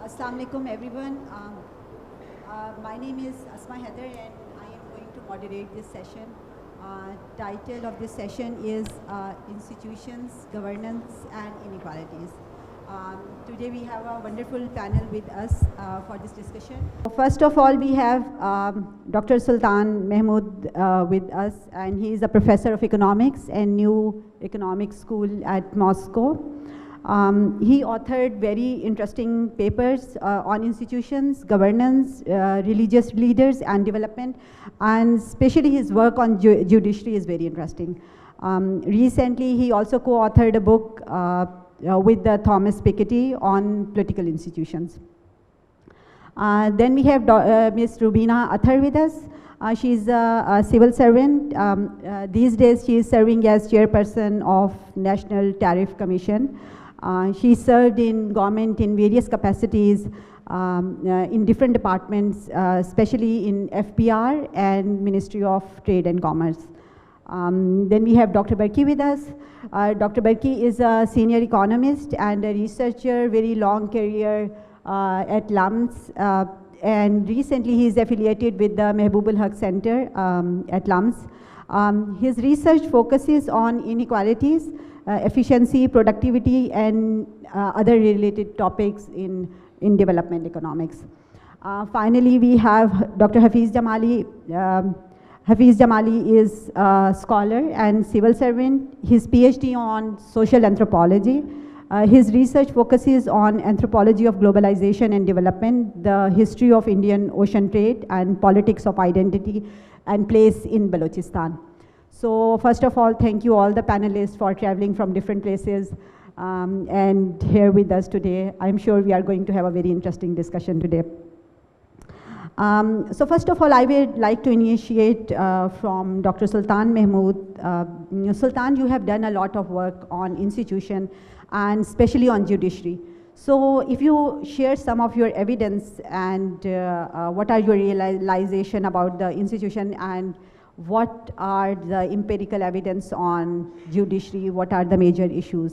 Assalamu alaikum, everyone. My name is Asma Heather, and I am going to moderate this session. Title of this session is Institutions, Governance, and Inequalities. Today we have a wonderful panel with us for this discussion. First of all, we have Dr. Sultan Mahmood with us, and he is a professor of economics and New Economic School at Moscow. He authored very interesting papers on institutions, governance, religious leaders, and development, and especially his work on judiciary is very interesting. Recently, he also co-authored a book with Thomas Piketty on political institutions. Then we have Ms. Rubina Athar with us. She's a civil servant. These days, she is serving as chairperson of National Tariff Commission. She served in government in various capacities in different departments, especially in FPR and Ministry of Trade and Commerce. Then we have Dr. Barki with us. Dr. Barki is a senior economist and a researcher, very long career at LUMS. And recently he is affiliated with the Mehboob ul Haq Center at LUMS. His research focuses on inequalities, efficiency, productivity, and other related topics in development economics. Finally, we have Dr. Hafiz Jamali. Hafiz Jamali is a scholar and civil servant. His PhD on social anthropology. His research focuses on anthropology of globalization and development, the history of Indian ocean trade, and politics of identity and place in Balochistan. So first of all, thank you all the panelists for traveling from different places and here with us today. I'm sure we are going to have a very interesting discussion today. So first of all, I would like to initiate from Dr. Sultan Mahmood. Sultan, you have done a lot of work on institution and especially on judiciary. So if you share some of your evidence and what are your realization about the institution and what are the empirical evidence on judiciary, what are the major issues?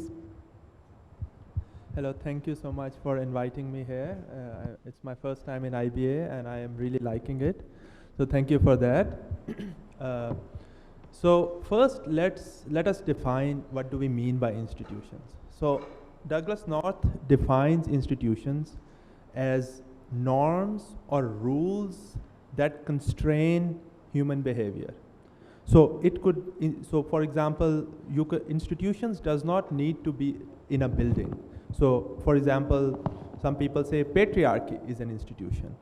Hello, thank you so much for inviting me here. It's my first time in IBA and I am really liking it. So thank you for that. So first, let us define what do we mean by institutions. So Douglas North defines institutions as norms or rules that constrain human behavior. So it could, so for example, institutions does not need to be in a building. So for example, some people say patriarchy is an institution.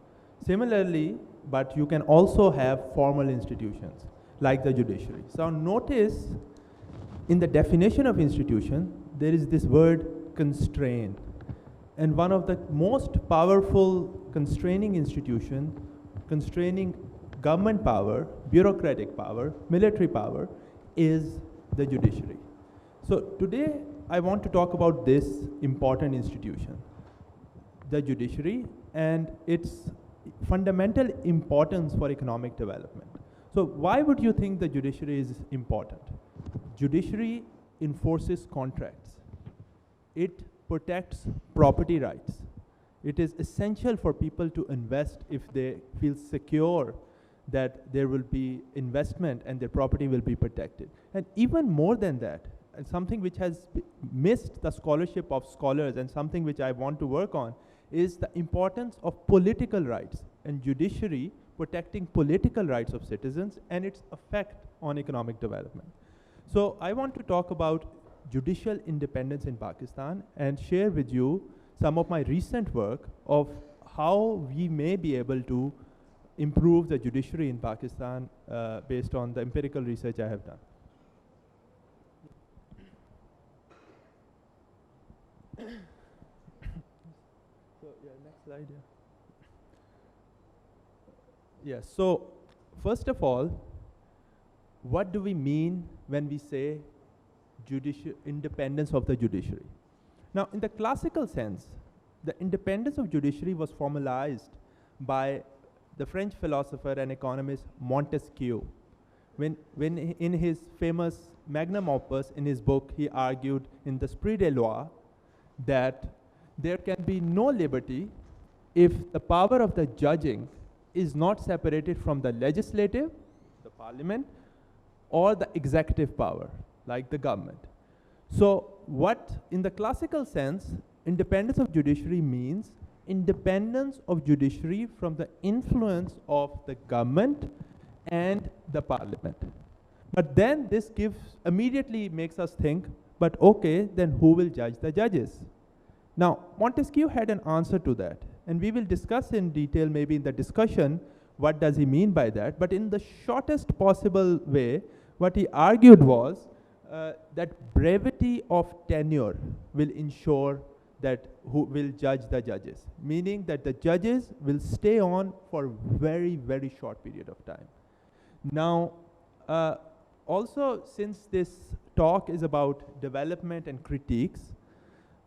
Similarly, but you can also have formal institutions like the judiciary. So notice in the definition of institution, there is this word constrained. And one of the most powerful constraining institution, constraining government power, bureaucratic power, military power, is the judiciary. So today, I want to talk about this important institution, the judiciary, and its fundamental importance for economic development. So why would you think the judiciary is important? Judiciary enforces contracts. It protects property rights. It is essential for people to invest if they feel secure that there will be investment and their property will be protected. And even more than that, something which has missed the scholarship of scholars and something which I want to work on is the importance of political rights and judiciary protecting political rights of citizens and its effect on economic development. So I want to talk about judicial independence in Pakistan and share with you some of my recent work of how we may be able to improve the judiciary in Pakistan based on the empirical research I have done. So yeah, next slide. Yes, so first of all, what do we mean when we say independence of the judiciary? Now, in the classical sense, the independence of judiciary was formalized by the French philosopher and economist Montesquieu. When in his famous magnum opus, in his book, he argued in the Esprit des Lois that there can be no liberty if the power of the judging is not separated from the legislative, the parliament, or the executive power, like the government. So what, in the classical sense, independence of judiciary means independence of judiciary from the influence of the government and the parliament. But then this immediately makes us think, but okay, then who will judge the judges? Now, Montesquieu had an answer to that, and we will discuss in detail maybe in the discussion what does he mean by that. But in the shortest possible way, what he argued was that brevity of tenure will ensure that who will judge the judges, meaning that the judges will stay on for very, very short period of time. Now, also, since this talk is about development and critiques,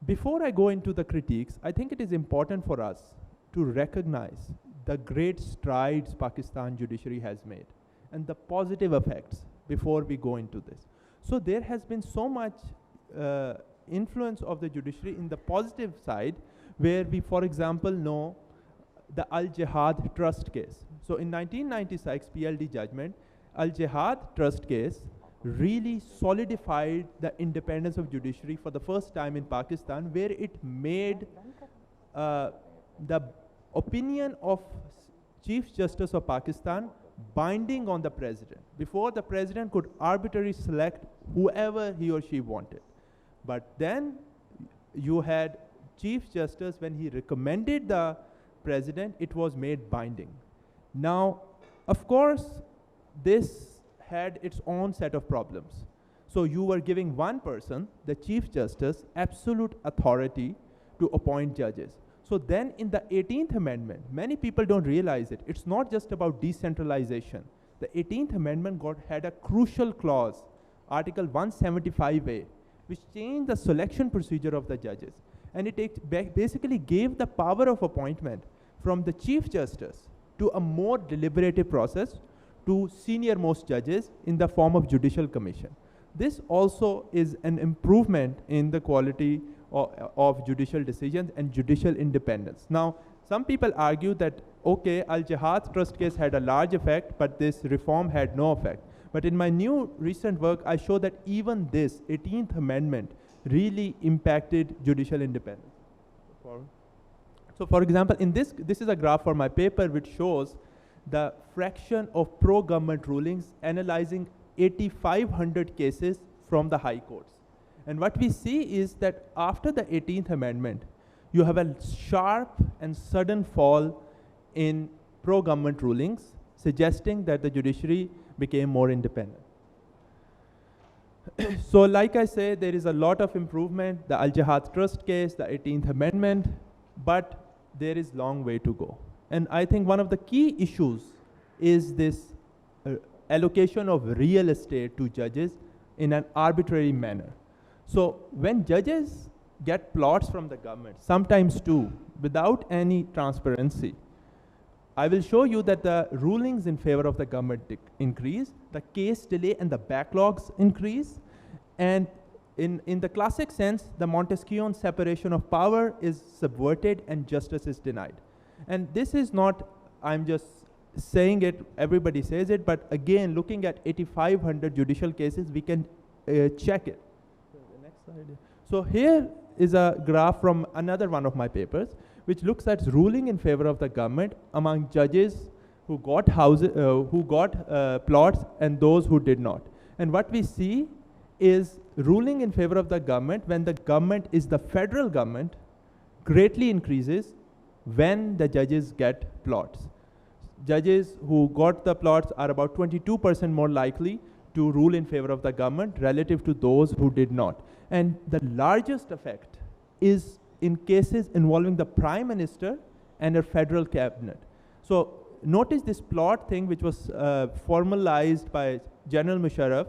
before I go into the critiques, I think it is important for us to recognize the great strides Pakistan judiciary has made and the positive effects before we go into this. So there has been so much influence of the judiciary in the positive side, where we, for example, know the Al-Jihad trust case. So in 1996 PLD judgment, Al-Jihad trust case really solidified the independence of judiciary for the first time in Pakistan, where it made the opinion of Chief Justice of Pakistan binding on the president. Before, the president could arbitrarily select whoever he or she wanted. But then you had Chief Justice, when he recommended the president, it was made binding. Now, of course, this had its own set of problems. So you were giving one person, the Chief Justice, absolute authority to appoint judges. So then in the 18th Amendment, many people don't realize it. It's not just about decentralization. The 18th Amendment had a crucial clause, Article 175A, which changed the selection procedure of the judges. And it basically gave the power of appointment from the Chief Justice to a more deliberative process to senior most judges in the form of judicial commission. This also is an improvement in the quality of judicial decisions and judicial independence. Now, some people argue that, okay, Al-Jihad trust case had a large effect, but this reform had no effect. But in my new recent work, I show that even this 18th Amendment really impacted judicial independence. So for example, in this is a graph for my paper which shows the fraction of pro-government rulings analyzing 8,500 cases from the high courts. And what we see is that after the 18th Amendment, you have a sharp and sudden fall in pro-government rulings, suggesting that the judiciary became more independent. So like I say, there is a lot of improvement, the Al-Jihad trust case, the 18th Amendment, but there is long way to go. And I think one of the key issues is this allocation of real estate to judges in an arbitrary manner. So when judges get plots from the government, sometimes too, without any transparency, I will show you that the rulings in favor of the government increase, the case delay and the backlogs increase, and in the classic sense, the Montesquieuan separation of power is subverted and justice is denied. And this is not, I'm just saying it, everybody says it, but again, looking at 8,500 judicial cases, we can check it. The next slide. So here is a graph from another one of my papers, which looks at ruling in favor of the government among judges who got houses, plots, and those who did not. And what we see is ruling in favor of the government when the government is the federal government greatly increases when the judges get plots. Judges who got the plots are about 22% more likely to rule in favor of the government relative to those who did not. And the largest effect is in cases involving the Prime Minister and a federal cabinet. So notice this plot thing which was formalized by General Musharraf,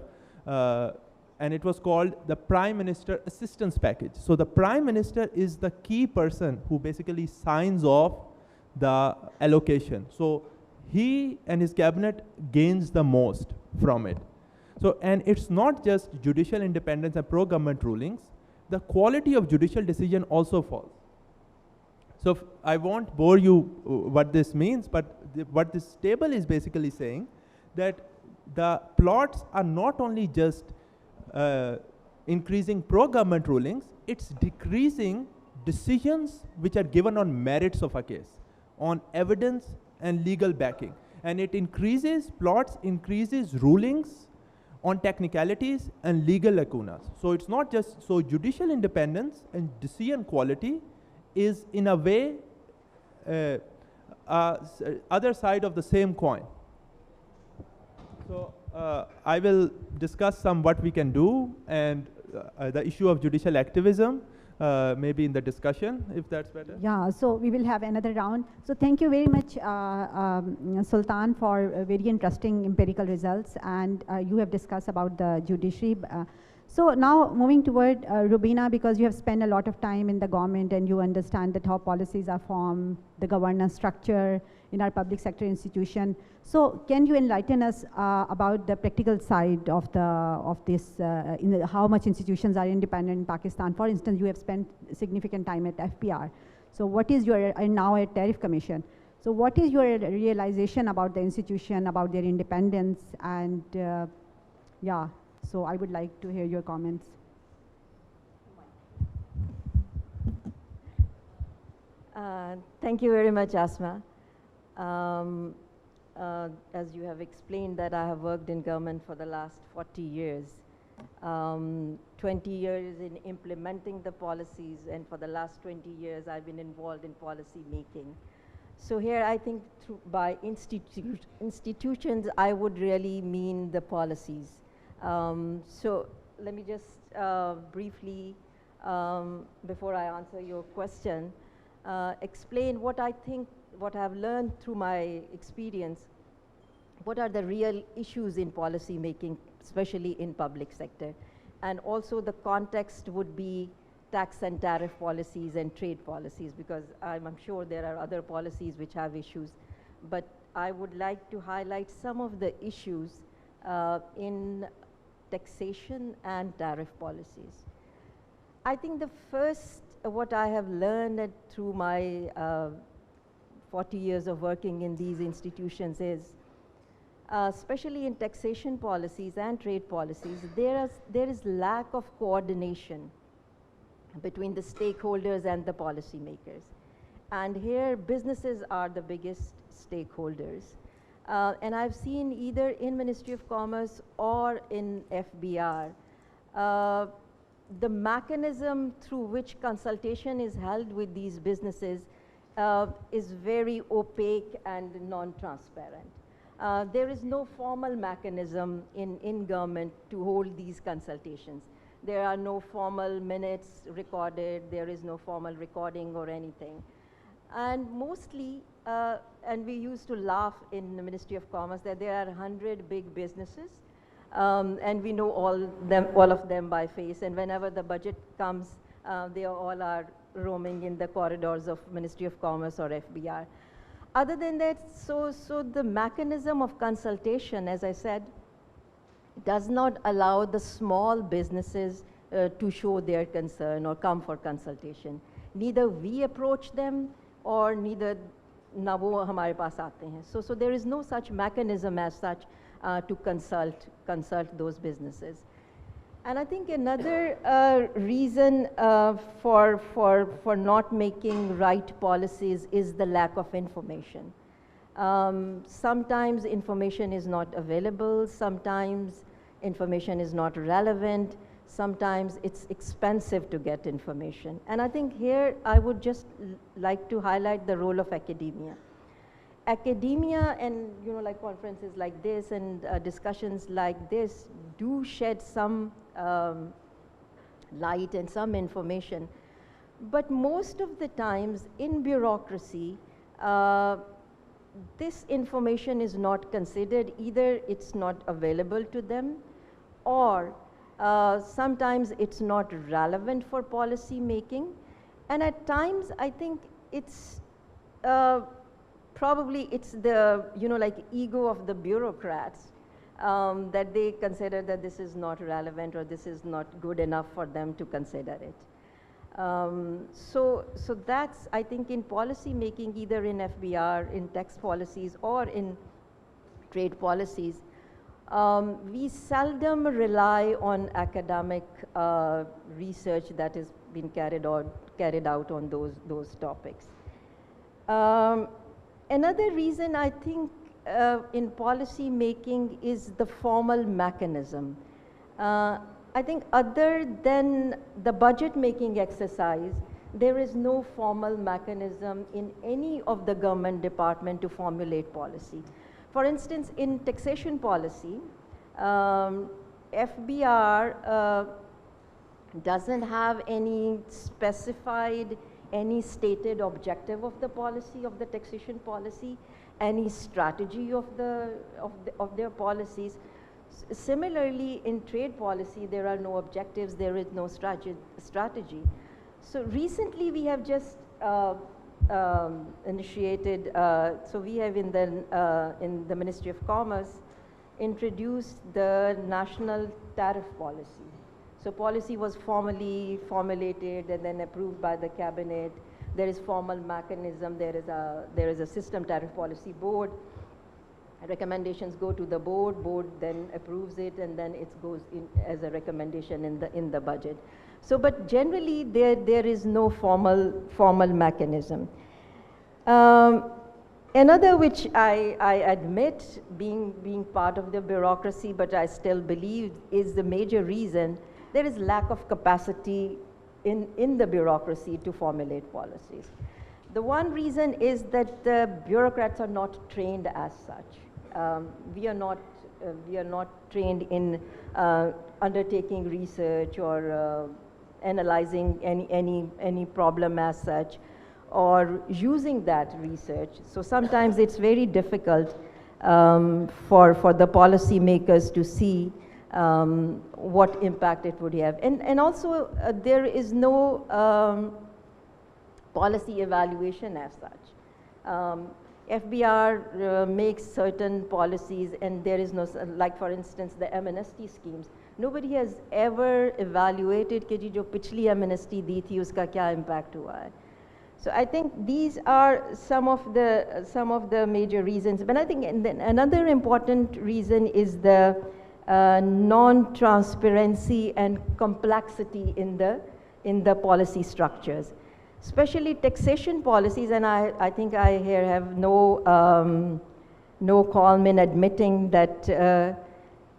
and it was called the Prime Minister Assistance Package. So the Prime Minister is the key person who basically signs off the allocation. So he and his cabinet gains the most from it. So, and it's not just judicial independence and pro-government rulings, the quality of judicial decision also falls. So I won't bore you what this means, but what this table is basically saying that the plots are not only just increasing pro-government rulings, it's decreasing decisions which are given on merits of a case, on evidence and legal backing. And it increases, plots increases rulings on technicalities and legal lacunas. So it's not just, so judicial independence and decision quality is in a way other side of the same coin. So I will discuss some what we can do and the issue of judicial activism maybe in the discussion, if that's better. Yeah, so we will have another round. So thank you very much, Sultan, for very interesting empirical results, and you have discussed about the judiciary. So now moving toward Rubina, because you have spent a lot of time in the government and you understand that how policies are formed, the governance structure in our public sector institution. So can you enlighten us about the practical side of this, how much institutions are independent in Pakistan? For instance, you have spent significant time at FPR. So what is your, and now at Tariff Commission. So what is your realization about the institution, about their independence, and yeah. So I would like to hear your comments. Thank you very much, Asma. As you have explained that I have worked in government for the last 40 years, 20 years in implementing the policies, and for the last 20 years I've been involved in policy making. So here I think by institutions I would really mean the policies. So let me just briefly, before I answer your question, explain what I think, what I've learned through my experience, what are the real issues in policy making, especially in public sector. And also the context would be tax and tariff policies and trade policies, because I'm sure there are other policies which have issues. But I would like to highlight some of the issues in taxation and tariff policies. I think the first, what I have learned through my 40 years of working in these institutions is, especially in taxation policies and trade policies, there is lack of coordination between the stakeholders and the policymakers. And here businesses are the biggest stakeholders. And I've seen either in Ministry of Commerce or in FBR, the mechanism through which consultation is held with these businesses is very opaque and non-transparent. There is no formal mechanism in government to hold these consultations. There are no formal minutes recorded, there is no formal recording or anything. And mostly, and we used to laugh in the Ministry of Commerce that there are 100 big businesses, and we know all of them by face, and whenever the budget comes, they all are roaming in the corridors of Ministry of Commerce or FBR. Other than that, so the mechanism of consultation, as I said, does not allow the small businesses to show their concern or come for consultation. Neither we approach them or neither na wo hamare paas aate hain. So there is no such mechanism as such to consult those businesses. And I think another reason for not making right policies is the lack of information. Sometimes information is not available, sometimes information is not relevant, sometimes it's expensive to get information. And I think here I would just like to highlight the role of academia. Academia and like conferences like this and discussions like this do shed some light and some information. But most of the times in bureaucracy, this information is not considered. Either it's not available to them, or sometimes it's not relevant for policy making. And at times I think it's probably it's the like ego of the bureaucrats that they consider that this is not relevant or this is not good enough for them to consider it. So that's, I think, in policy making, either in FBR, in tax policies, or in trade policies, we seldom rely on academic research that has been carried out on those topics. Another reason, I think, in policy making is the formal mechanism. I think other than the budget making exercise, there is no formal mechanism in any of the government department to formulate policy. For instance, in taxation policy, FBR doesn't have any specified, any stated objective of the policy, of the taxation policy, any strategy of their policies. Similarly, in trade policy, there are no objectives, there is no strategy. So recently we have just initiated, so we have in the Ministry of Commerce introduced the National Tariff Policy. So policy was formally formulated and then approved by the cabinet. There is formal mechanism, there is a system tariff policy board. Recommendations go to the board then approves it, and then it goes in as a recommendation in the budget. So, but generally there is no formal mechanism. Another, which I admit being part of the bureaucracy, but I still believe is the major reason, there is lack of capacity in the bureaucracy to formulate policies. The one reason is that the bureaucrats are not trained as such. We are not trained in undertaking research or analyzing any problem as such, or using that research. So sometimes it's very difficult for the policy makers to see what impact it would have. And also there is no policy evaluation as such. FBR makes certain policies, and there is no, like for instance the amnesty schemes. Nobody has ever evaluated कि जो पिछली amnesty दी थी उसका क्या impact हुआ है. So I think these are some of the major reasons. But I think another important reason is the non-transparency and complexity in the policy structures. Especially taxation policies, and I think I here have no qualm in admitting that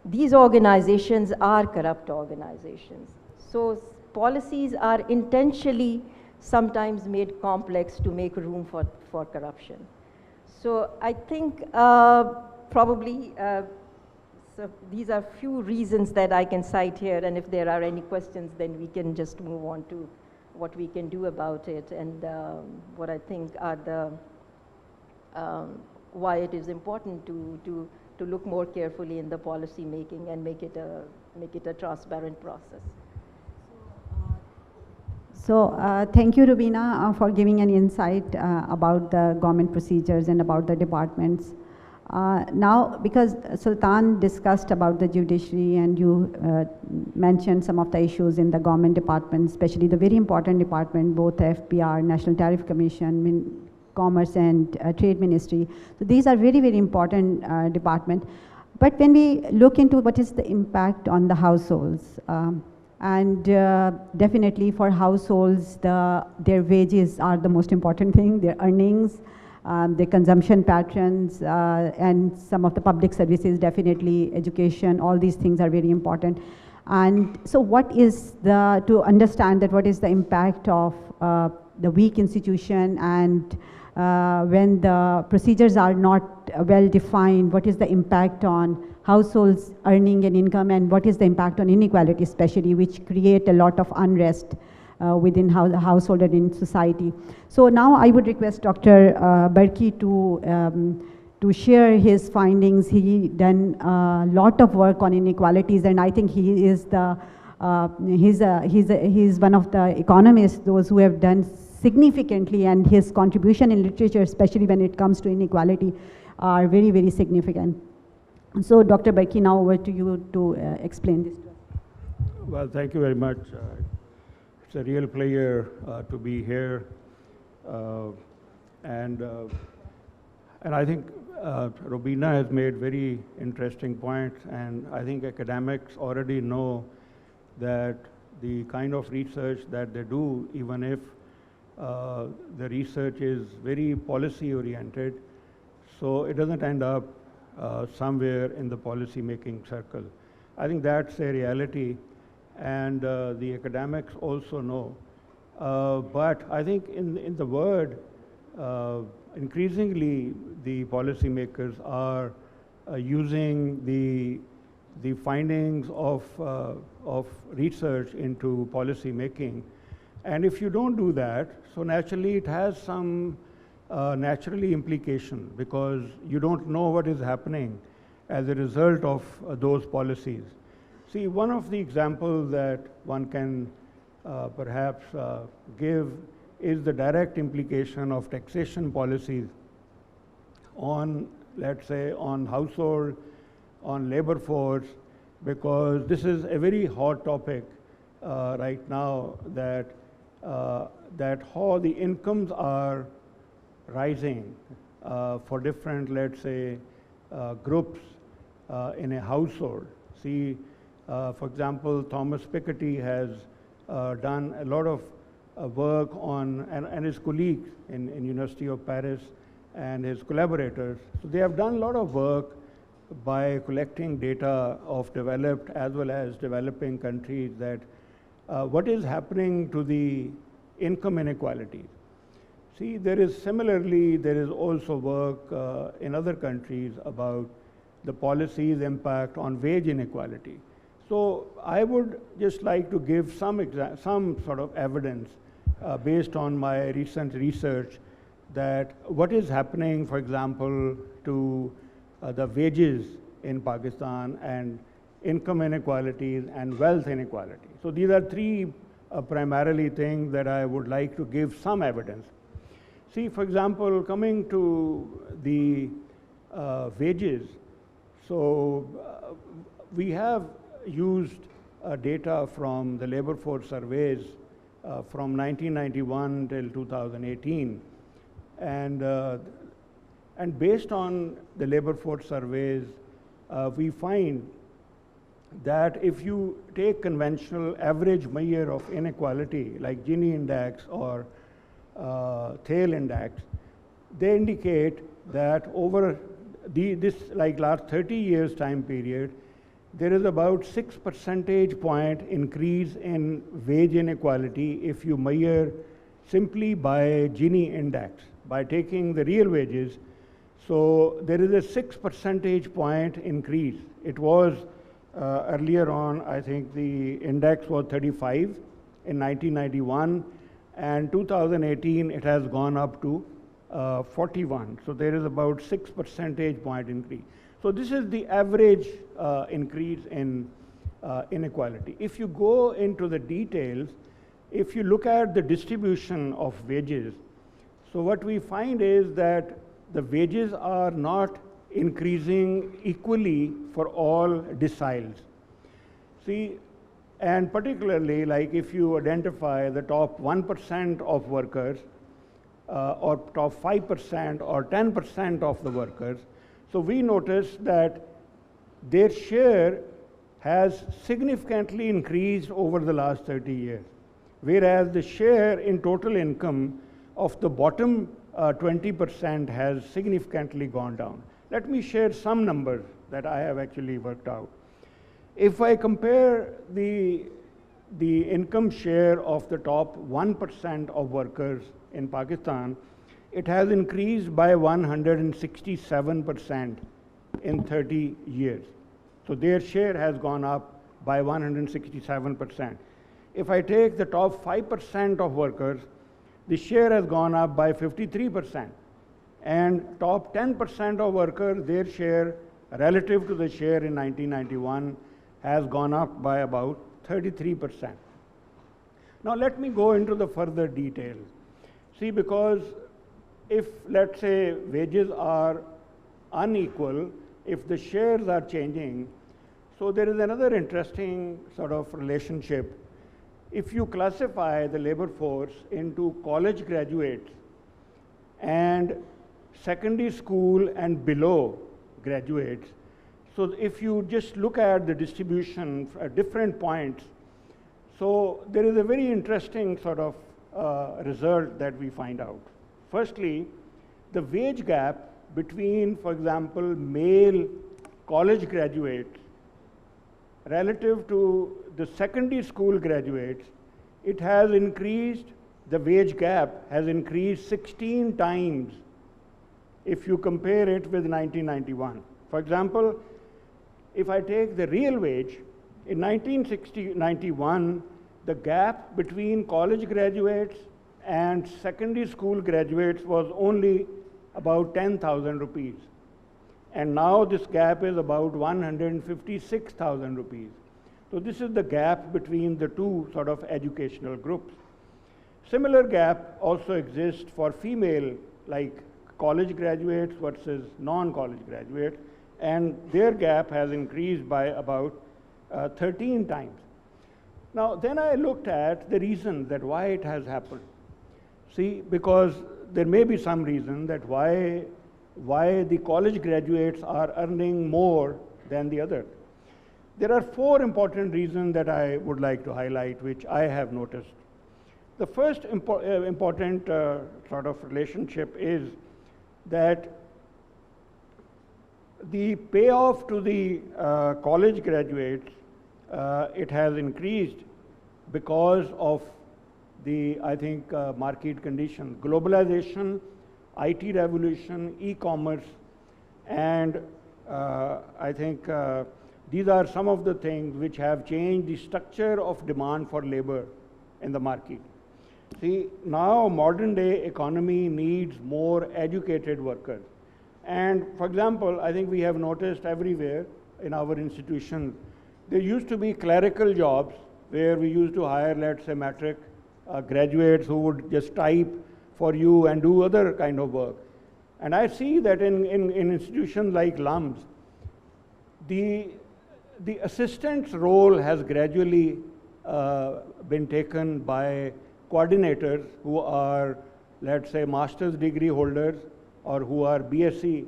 these organizations are corrupt organizations. So policies are intentionally sometimes made complex to make room for corruption. So I think probably so these are few reasons that I can cite here, and if there are any questions, then we can just move on to what we can do about it, and what I think are the why it is important to look more carefully in the policy making and make it a transparent process. So thank you, Rubina, for giving an insight about the government procedures and about the departments. Now, because Sultan discussed about the judiciary, and you mentioned some of the issues in the government departments, especially the very important department, both FBR, National Tariff Commission, Commerce and Trade Ministry. So these are very, very important departments. But when we look into what is the impact on the households, and definitely for households, their wages are the most important thing, their earnings, their consumption patterns, and some of the public services, definitely education, all these things are very important. And so what is to understand that what is the impact of the weak institution, and when the procedures are not well defined, what is the impact on households earning and income, and what is the impact on inequality especially, which create a lot of unrest within the household and in society. So now I would request Dr. Barki to share his findings. He done a lot of work on inequalities, and I think he is he's one of the economists, those who have done significantly, and his contribution in literature, especially when it comes to inequality, are very, very significant. So Dr. Barki, now over to you to explain this to us. Well, thank you very much. It's a real pleasure to be here. Uh, and, uh, and I think Robina has made very interesting points, and I think academics already know that the kind of research that they do, even if the research is very policy oriented, so it doesn't end up somewhere in the policy making circle. I think that's a reality, and the academics also know. But I think in the world, increasingly the policymakers are using the findings of research into policy making. And if you don't do that, so naturally it has some naturally implication, because you don't know what is happening as a result of those policies. See, one of the examples that one can perhaps give is the direct implication of taxation policies on, let's say, on household, on labor force, because this is a very hot topic right now, that how the incomes are rising for different, let's say, groups in a household. See, for example, Thomas Piketty has done a lot of work on, and his colleagues in University of Paris and his collaborators. So they have done a lot of work by collecting data of developed as well as developing countries, that what is happening to the income inequalities. See, there is also work in other countries about the policy's impact on wage inequality. So I would just like to give some sort of evidence based on my recent research, that what is happening, for example, to the wages in Pakistan, and income inequalities and wealth inequality. So these are three primarily things that I would like to give some evidence. See, for example, coming to the wages, so we have used data from the labor force surveys from 1991 till 2018, and based on the labor force surveys, we find that if you take conventional average measure of inequality like Gini index or Thale index, they indicate that over this like last 30 years time period, there is about 6 percentage point increase in wage inequality if you measure simply by Gini index, by taking the real wages. So there is a 6 percentage point increase. It was earlier on, I think the index was 35 in 1991, and 2018 it has gone up to 41. So there is about 6 percentage point increase. So this is the average increase in inequality. If you go into the details, if you look at the distribution of wages, so what we find is that the wages are not increasing equally for all deciles. See, and particularly like if you identify the top 1% of workers or top 5% or 10% of the workers, so we notice that their share has significantly increased over the last 30 years, whereas the share in total income of the bottom 20% has significantly gone down. Let me share some numbers that I have actually worked out. If I compare the income share of the top 1% of workers in Pakistan, it has increased by 167% in 30 years. So their share has gone up by 167%. If I take the top 5% of workers, the share has gone up by 53%. And top 10% of workers, their share relative to the share in 1991 has gone up by about 33%. Now let me go into the further details. See, because if, let's say, wages are unequal, if the shares are changing, so there is another interesting sort of relationship if you classify the labor force into college graduates and secondary school and below graduates, so if you just look at the distribution at different points, so there is a very interesting sort of result that we find out. Firstly, the wage gap between, for example, male college graduates relative to the secondary school graduates, it has increased, the wage gap has increased 16 times if you compare it with 1991. For example, if I take the real wage, in 1991, the gap between college graduates and secondary school graduates was only about 10,000 rupees. And now this gap is about 156,000 rupees. So this is the gap between the two sort of educational groups. Similar gap also exists for female, like college graduates versus non-college graduates, and their gap has increased by about 13 times. Now, then I looked at the reason that why it has happened. See, because there may be some reason that why the college graduates are earning more than the others. There are 4 important reasons that I would like to highlight, which I have noticed. The first important sort of relationship is that the payoff to the college graduates, it has increased because of the, I think, market conditions, globalization, IT revolution, e-commerce, and I think these are some of the things which have changed the structure of demand for labor in the market. See, now modern day economy needs more educated workers. And for example, I think we have noticed everywhere in our institutions, there used to be clerical jobs where we used to hire, let's say, matric graduates who would just type for you and do other kind of work. And I see that in institutions like LUMS, the assistant's role has gradually been taken by coordinators who are, let's say, master's degree holders or who are BSc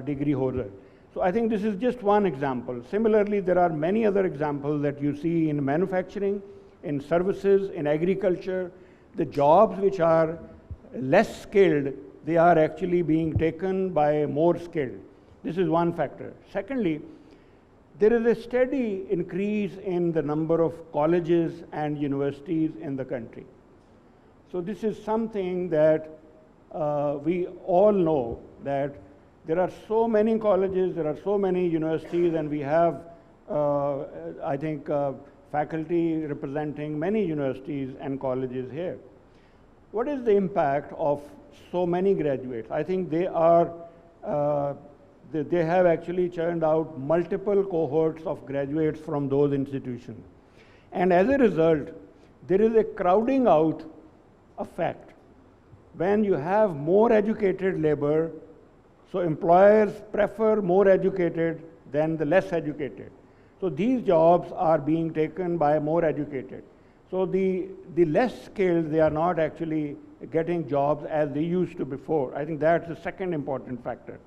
degree holders. So I think this is just one example. Similarly, there are many other examples that you see in manufacturing, in services, in agriculture. The jobs which are less skilled, they are actually being taken by more skilled. This is one factor. Secondly, there is a steady increase in the number of colleges and universities in the country. So this is something that we all know, that there are so many colleges, there are so many universities, and we have, I think, faculty representing many universities and colleges here. What is the impact of so many graduates? I think they are, they have actually churned out multiple cohorts of graduates from those institutions. And as a result, there is a crowding out effect. When you have more educated labor, so employers prefer more educated than the less educated. So these jobs are being taken by more educated. So the less skilled, they are not actually getting jobs as they used to before. I think that's the second important factor.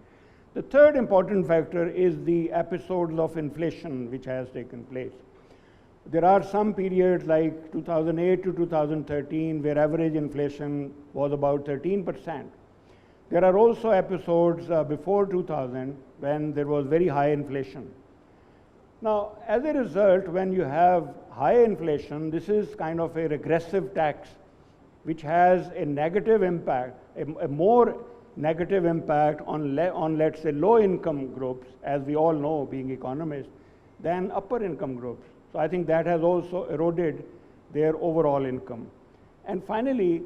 The third important factor is the episodes of inflation which has taken place. There are some periods like 2008 to 2013 where average inflation was about 13%. There are also episodes before 2000 when there was very high inflation. Now, as a result, when you have high inflation, this is kind of a regressive tax which has a negative impact, a more negative impact on let's say, low-income groups, as we all know, being economists, than upper-income groups. So I think that has also eroded their overall income. And finally,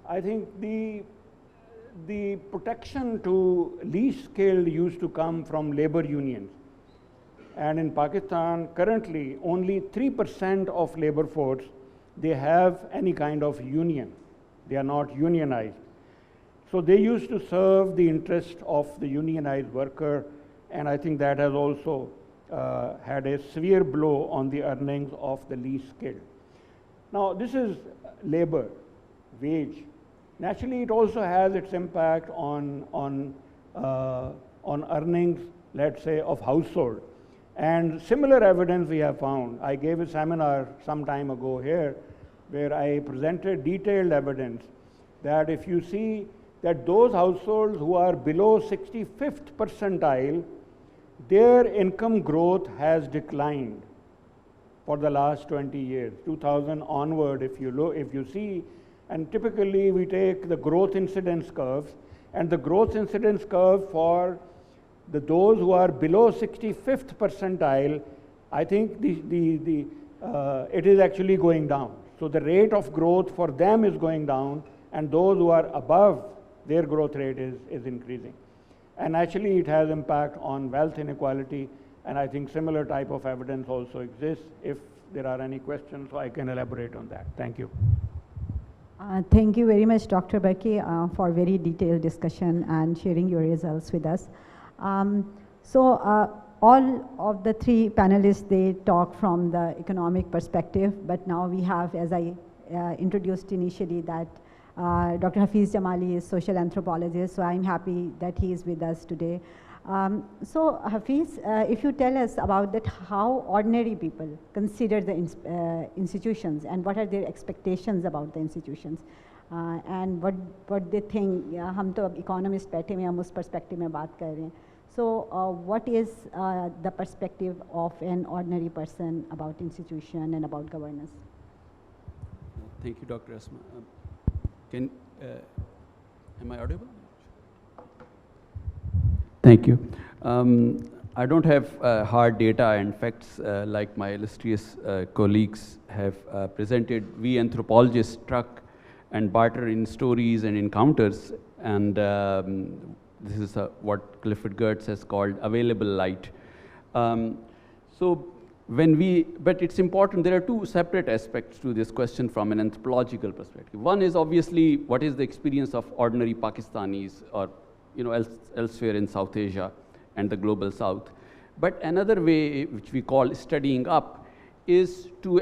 I think the protection to least skilled used to come from labor unions. And in Pakistan, currently, only 3% of labor force, they have any kind of union. They are not unionized. So they used to serve the interest of the unionized worker, and I think that has also had a severe blow on the earnings of the least skilled. Now, this is labor, wage. Naturally, it also has its impact on earnings, let's say, of household. And similar evidence we have found. I gave a seminar some time ago here where I presented detailed evidence that if you see that those households who are below 65th percentile, their income growth has declined for the last 20 years, 2000 onward, if you see, and typically we take the growth incidence curves, and the growth incidence curve for those who are below 65th percentile, I think it is actually going down. So the rate of growth for them is going down, and those who are above, their growth rate is increasing. And actually it has impact on wealth inequality, and I think similar type of evidence also exists. If there are any questions, so I can elaborate on that. Thank you. Thank you very much, Dr. Barke, for very detailed discussion and sharing your results with us. All of the three panelists, they talk from the economic perspective, but now we have, as I introduced initially, that Dr. Hafiz Jamali is social anthropologist, so I'm happy that he is with us today. So Hafiz, if you tell us about that, how ordinary people consider the institutions and what are their expectations about the institutions, and what they think. हम तो अब economist बैठे हैं, हम उस perspective में बात कर रहे हैं. So what is the perspective of an ordinary person about institution and about governance? Thank you, Dr. Asma. Am I audible? Thank you. I don't have hard data and facts like my illustrious colleagues have presented. We anthropologists truck and barter in stories and encounters, and this is what Clifford Geertz has called available light. But it's important, there are two separate aspects to this question from an anthropological perspective. One is obviously what is the experience of ordinary Pakistanis or elsewhere in South Asia and the global South. But another way, which we call studying up, is to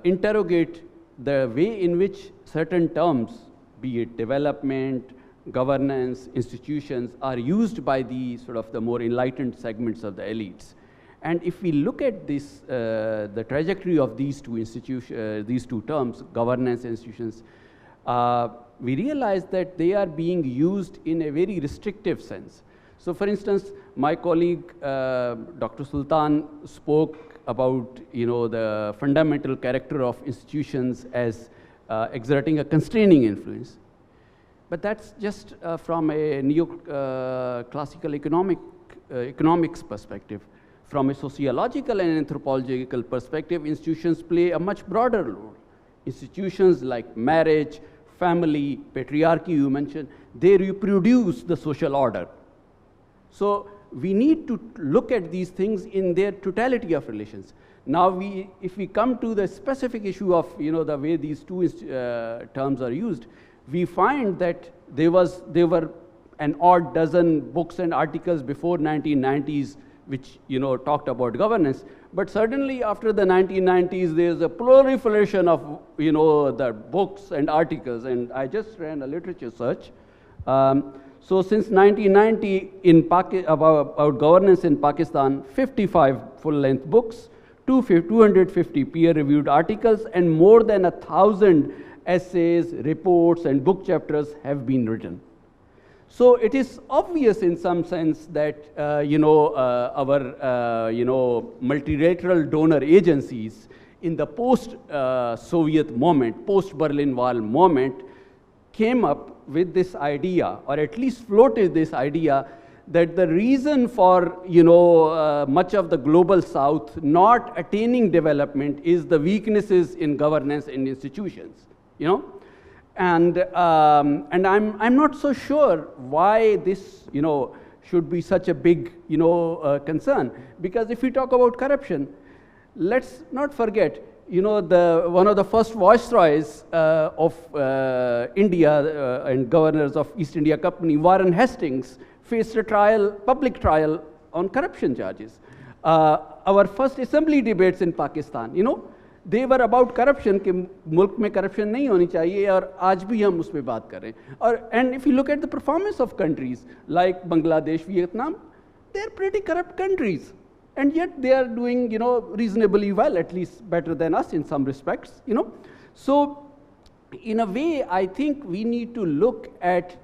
interrogate the way in which certain terms, be it development, governance, institutions, are used by the sort of the more enlightened segments of the elites. And if we look at this, the trajectory of these two terms, governance and institutions, we realize that they are being used in a very restrictive sense. So for instance, my colleague, Dr. Sultan, spoke about the fundamental character of institutions as exerting a constraining influence. But that's just from a neo-classical economics perspective. From a sociological and anthropological perspective, institutions play a much broader role. Institutions like marriage, family, patriarchy you mentioned, they reproduce the social order. So we need to look at these things in their totality of relations. Now if we come to the specific issue of the way these two terms are used, we find that there were an odd dozen books and articles before 1990s which talked about governance, but certainly after the 1990s there's a proliferation of the books and articles, and I just ran a literature search. So since 1990 about governance in Pakistan, 55 full-length books, 250 peer-reviewed articles, and more than 1,000 essays, reports, and book chapters have been written. So it is obvious in some sense that our multilateral donor agencies in the post-Soviet moment, post-Berlin Wall moment, came up with this idea, or at least floated this idea, that the reason for much of the global South not attaining development is the weaknesses in governance and institutions. And I'm not so sure why this should be such a big concern, because if we talk about corruption, let's not forget one of the first viceroys of India and governors of East India Company, Warren Hastings, faced a public trial on corruption charges. Our first assembly debates in Pakistan, they were about corruption, कि मुल्क में corruption नहीं होनी चाहिए, और आज भी हम उस पर बात कर रहे हैं. और and if you look at the performance of countries like Bangladesh, Vietnam, they're pretty corrupt countries, and yet they are doing, you know, reasonably well, at least better than us in some respects, you know. So in a way, I think we need to look at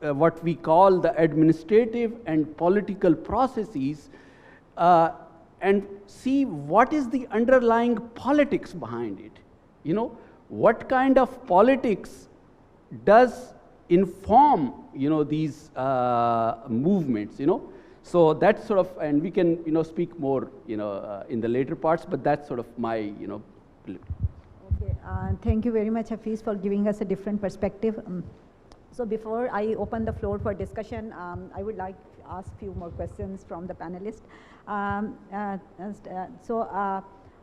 what we call the administrative and political processes and see what is the underlying politics behind it. You know, what kind of politics does inform, you know, these movements, you know. So that's sort of, and we can, you know, speak more, you know, in the later parts, but that's sort of my, you know. Okay, thank you very much, Hafiz, for giving us a different perspective. So before I open the floor for discussion, I would like to ask a few more questions from the panelists.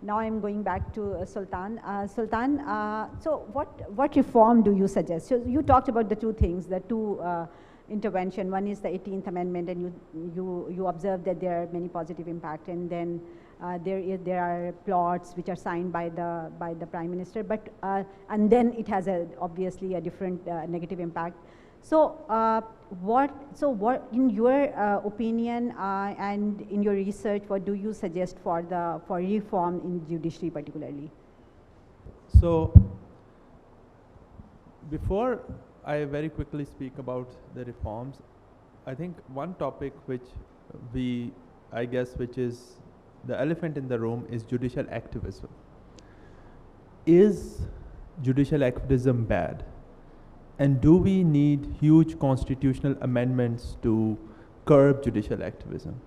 Now I'm going back to Sultan. Sultan, so what reform do you suggest? So you talked about the two things, the two intervention. One is the 18th Amendment, and you observe that there are many positive impact, and then there are plots which are signed by the Prime Minister, but and then it has obviously a different negative impact. So what in your opinion and in your research, what do you suggest for reform in judiciary particularly? So before I very quickly speak about the reforms, I think one topic which which is the elephant in the room is judicial activism. Is judicial activism bad? And do we need huge constitutional amendments to curb judicial activism?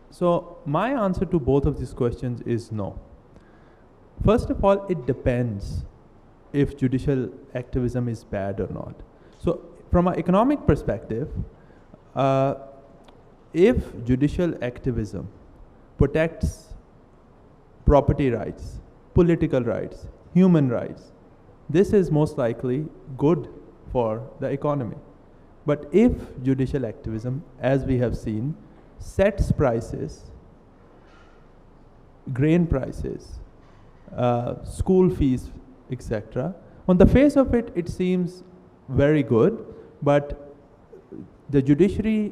So my answer to both of these questions is no. First of all, it depends if judicial activism is bad or not. So from an economic perspective, if judicial activism protects property rights, political rights, human rights, this is most likely good for the economy. But if judicial activism, as we have seen, sets prices, grain prices, school fees, etc., on the face of it, it seems very good, but the judiciary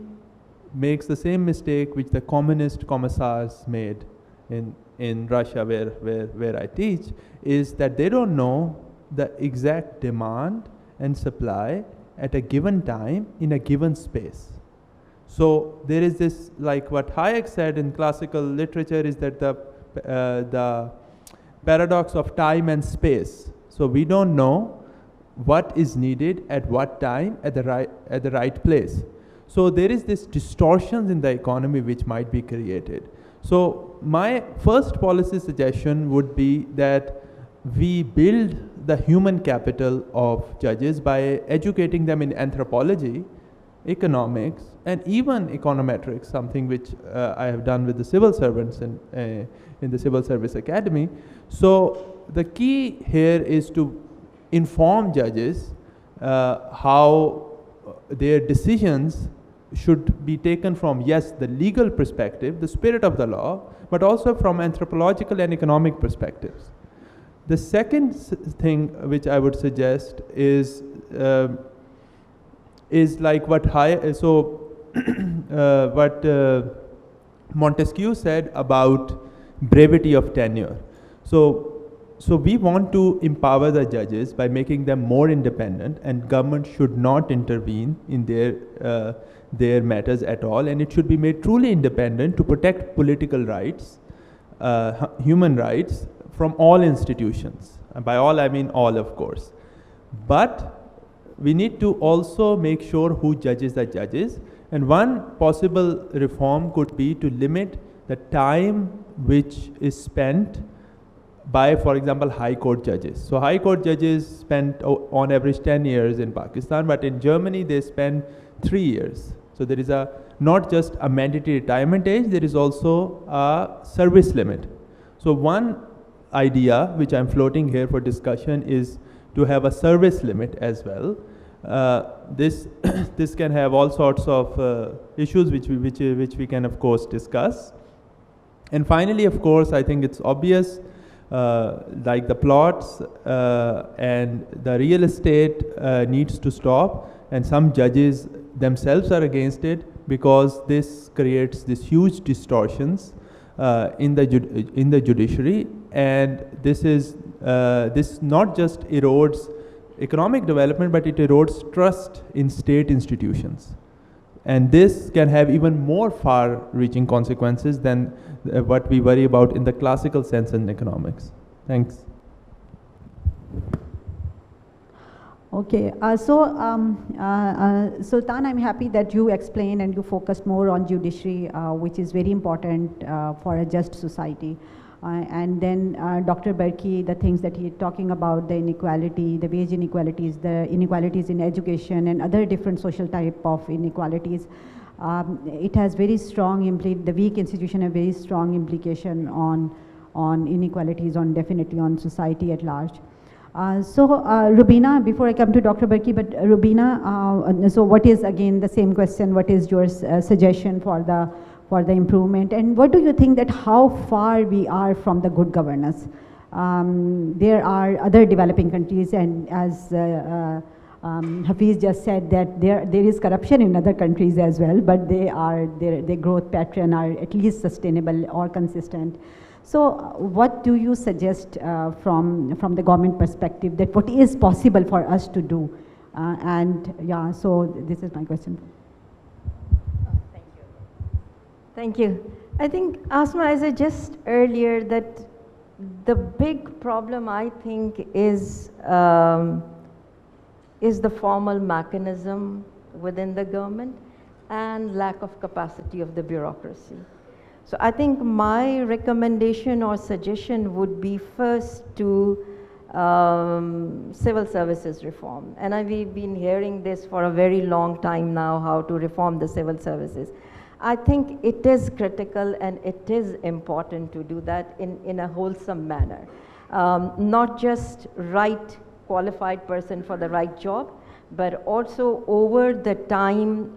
makes the same mistake which the communist commissars made in Russia, where I teach, is that they don't know the exact demand and supply at a given time in a given space. So there is this, like what Hayek said in classical literature, is that the paradox of time and space. So we don't know what is needed at what time at the right place. So there is this distortions in the economy which might be created. So my first policy suggestion would be that we build the human capital of judges by educating them in anthropology, economics, and even econometrics, something which I have done with the civil servants in the Civil Service Academy. So the key here is to inform judges how their decisions should be taken from, yes, the legal perspective, the spirit of the law, but also from anthropological and economic perspectives. The second thing which I would suggest is like what Montesquieu said about brevity of tenure. So we want to empower the judges by making them more independent, and government should not intervene in their matters at all, and it should be made truly independent to protect political rights, human rights, from all institutions. And by all, I mean all, of course. But we need to also make sure who judges the judges. And one possible reform could be to limit the time which is spent by, for example, high court judges. So high court judges spend on average 10 years in Pakistan, but in Germany they spend 3 years. So there is not just a mandatory retirement age, there is also a service limit. So one idea which I'm floating here for discussion is to have a service limit as well. This can have all sorts of issues which we can of course discuss. And finally, of course, I think it's obvious, like the plots and the real estate needs to stop, and some judges themselves are against it because this creates this huge distortions in the judiciary, and this not just erodes economic development, but it erodes trust in state institutions. And this can have even more far-reaching consequences than what we worry about in the classical sense in economics. Thanks. Okay, Sultan, I'm happy that you explained and you focused more on judiciary, which is very important for a just society. And then Dr. Berkey, the things that he's talking about, the inequality, the wage inequalities, the inequalities in education and other different social type of inequalities, it has very strong, the weak institution have very strong implication on inequalities, definitely on society at large. Rubina, before I come to Dr. Berkey, but Rubina, so what is, again, the same question, what is your suggestion for the improvement, and what do you think that how far we are from the good governance? There are other developing countries, and as Hafiz just said, that there is corruption in other countries as well, but their growth pattern are at least sustainable or consistent. So what do you suggest from the government perspective, that what is possible for us to do? And yeah, so this is my question. Thank you. I think, Asma, as I just earlier, that the big problem, I think, is the formal mechanism within the government and lack of capacity of the bureaucracy. So I think my recommendation or suggestion would be first to civil services reform. And we've been hearing this for a very long time now, how to reform the civil services. I think it is critical and it is important to do that in a wholesome manner. Not just right qualified person for the right job, but also over the time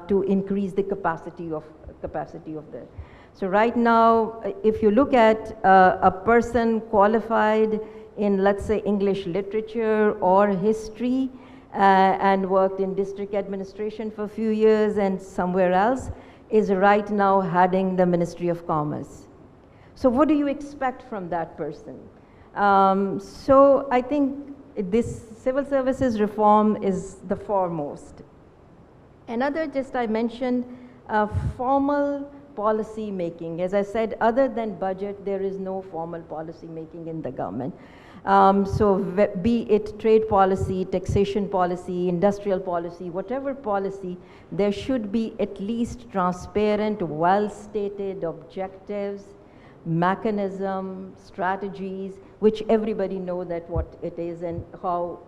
to increase the capacity of the. So right now, if you look at a person qualified in, let's say, English literature or history, and worked in district administration for a few years and somewhere else, is right now heading the Ministry of Commerce. So what do you expect from that person? So I think this civil services reform is the foremost. Another, just I mentioned, formal policy making. As I said, other than budget, there is no formal policy making in the government. So be it trade policy, taxation policy, industrial policy, whatever policy, there should be at least transparent, well-stated objectives, mechanism, strategies, which everybody know that what it is and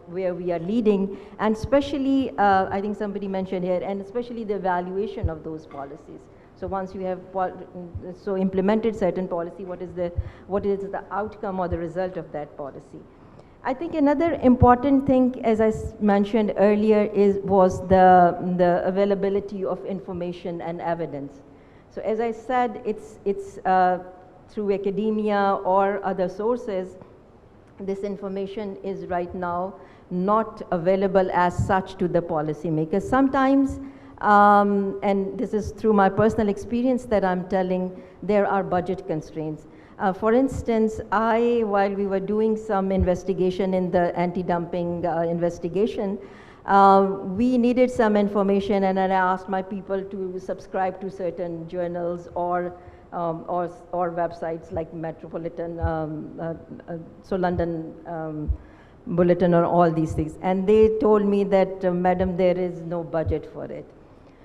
where we are leading, and especially, I think somebody mentioned here, and especially the evaluation of those policies. So once you have implemented certain policy, what is the outcome or the result of that policy? I think another important thing, as I mentioned earlier, was the availability of information and evidence. So as I said, it's through academia or other sources, this information is right now not available as such to the policymakers. Sometimes, and this is through my personal experience that I'm telling, there are budget constraints. For instance, while we were doing some investigation in the anti-dumping investigation, we needed some information, and I asked my people to subscribe to certain journals or websites like Metropolitan, so London Bulletin, or all these things. And they told me that, madam, there is no budget for it.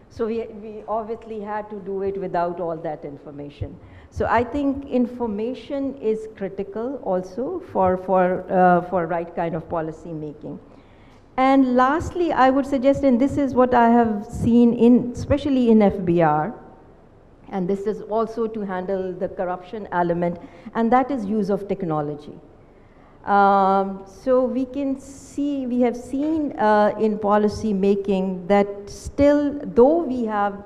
So we obviously had to do it without all that information. So I think information is critical also for right kind of policy making. And lastly, I would suggest, and this is what I have seen especially in FBR, and this is also to handle the corruption element, and that is use of technology. So we have seen in policy making that still, though we have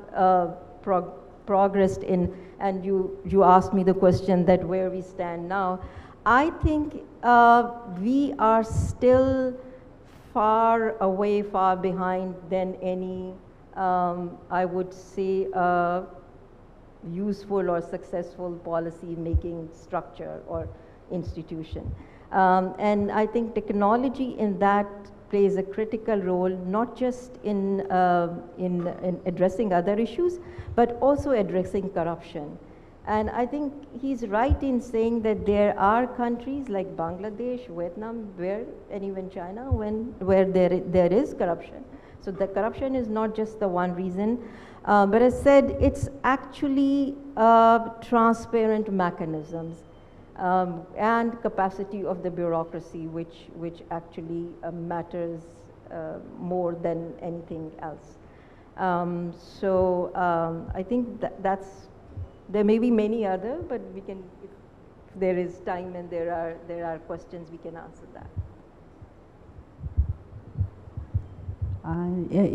progressed in, and you asked me the question that where we stand now, I think we are still far away, far behind than any, I would say, useful or successful policy making structure or institution. And I think technology in that plays a critical role, not just in addressing other issues, but also addressing corruption. And I think he's right in saying that there are countries like Bangladesh, Vietnam, and even China, where there is corruption. So the corruption is not just the one reason, but as said, it's actually transparent mechanisms and capacity of the bureaucracy, which actually matters more than anything else. I think there may be many other, but we can, if there is time and there are questions, we can answer that.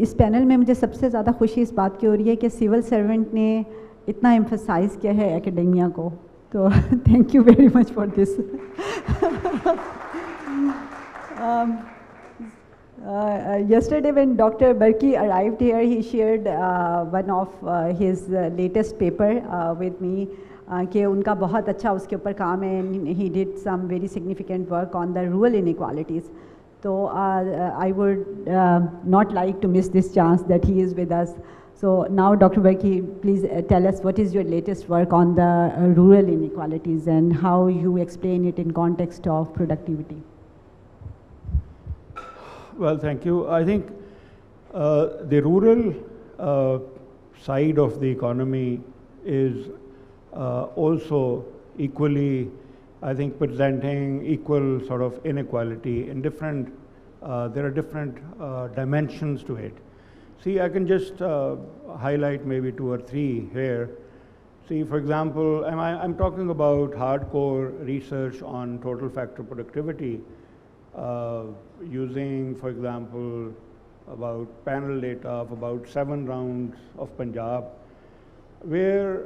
इस panel में मुझे सबसे ज़्यादा खुशी इस बात की हो रही है कि सिविल सर्वेंट ने इतना एम्फसाइज किया है एकेडेमिया को, तो thank you very much for this. Yesterday when Dr. Barki arrived here, he shared one of his latest paper with me कि उनका बहुत अच्छा उसके ऊपर काम है, and he did some very significant work on the rural inequalities. So I would not like to miss this chance that he is with us. So now, Dr. Barki, please tell us what is your latest work on the rural inequalities and how you explain it in context of productivity. Well, thank you. I think the rural side of the economy is also equally, I think, presenting equal sort of inequality in different, there are different dimensions to it. See, I can just highlight maybe 2 or 3 here. See, for example, I'm talking about hardcore research on total factor productivity, using, for example, about panel data of about 7 rounds of Punjab, where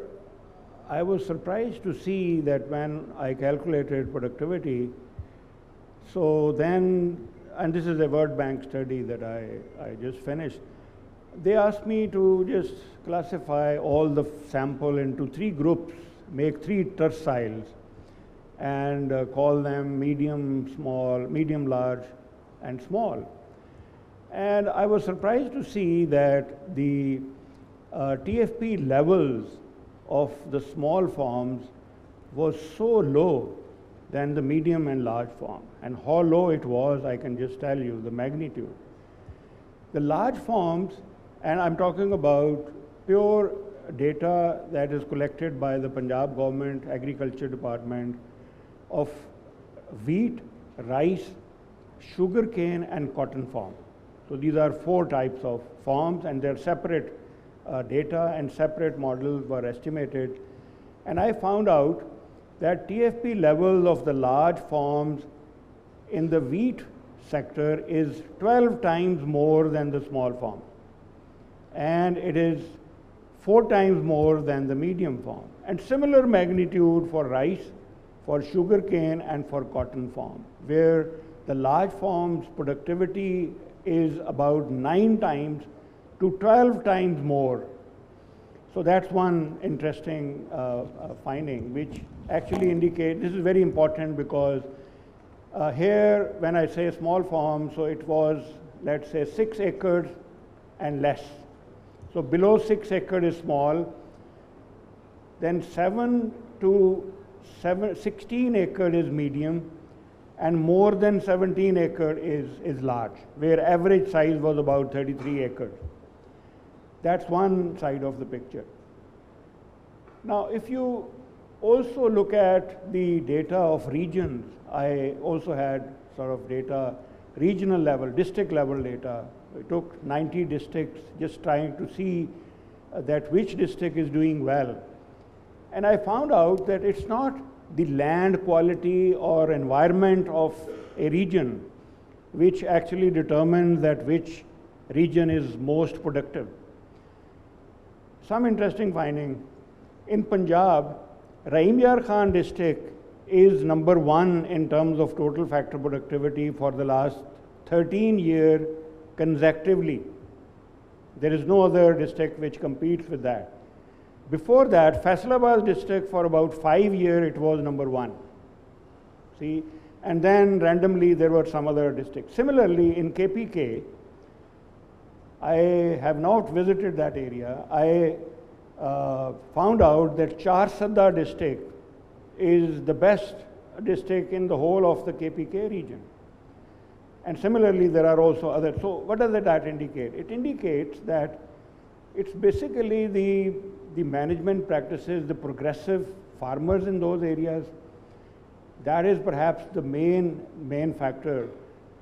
I was surprised to see that when I calculated productivity, so then, and this is a World Bank study that I just finished, they asked me to just classify all the sample into 3 groups, make 3 terciles, and call them medium, small, medium, large, and small. And I was surprised to see that the TFP levels of the small farms was so low than the medium and large farm. And how low it was, I can just tell you the magnitude. The large farms, and I'm talking about pure data that is collected by the Punjab government agriculture department of wheat, rice, sugarcane, and cotton farm. So these are 4 types of farms, and they're separate data and separate models were estimated. And I found out that TFP level of the large farms in the wheat sector is 12 times more than the small farm. And it is 4 times more than the medium farm. And similar magnitude for rice, for sugarcane, and for cotton farm, where the large farms productivity is about 9 times to 12 times more. So that's one interesting finding, which actually indicates, this is very important because here when I say small farm, so it was, let's say, 6 acres and less. So below 6 acres is small, then 7 to 16 acres is medium, and more than 17 acres is large, where average size was about 33 acres. That's one side of the picture. Now, if you also look at the data of regions, I also had sort of data, regional level, district level data. We took 90 districts, just trying to see that which district is doing well. And I found out that it's not the land quality or environment of a region which actually determines that which region is most productive. Some interesting finding. In Punjab, Rahim Yar Khan district is number 1 in terms of total factor productivity for the last 13 years consecutively. There is no other district which competes with that. Before that, Faisalabad district for about 5 years it was number 1. See, and then randomly there were some other districts. Similarly, in KPK, I have not visited that area. I found out that Charsadda district is the best district in the whole of the KPK region. And similarly, there are also others. So what does that indicate? It indicates that it's basically the management practices, the progressive farmers in those areas. That is perhaps the main factor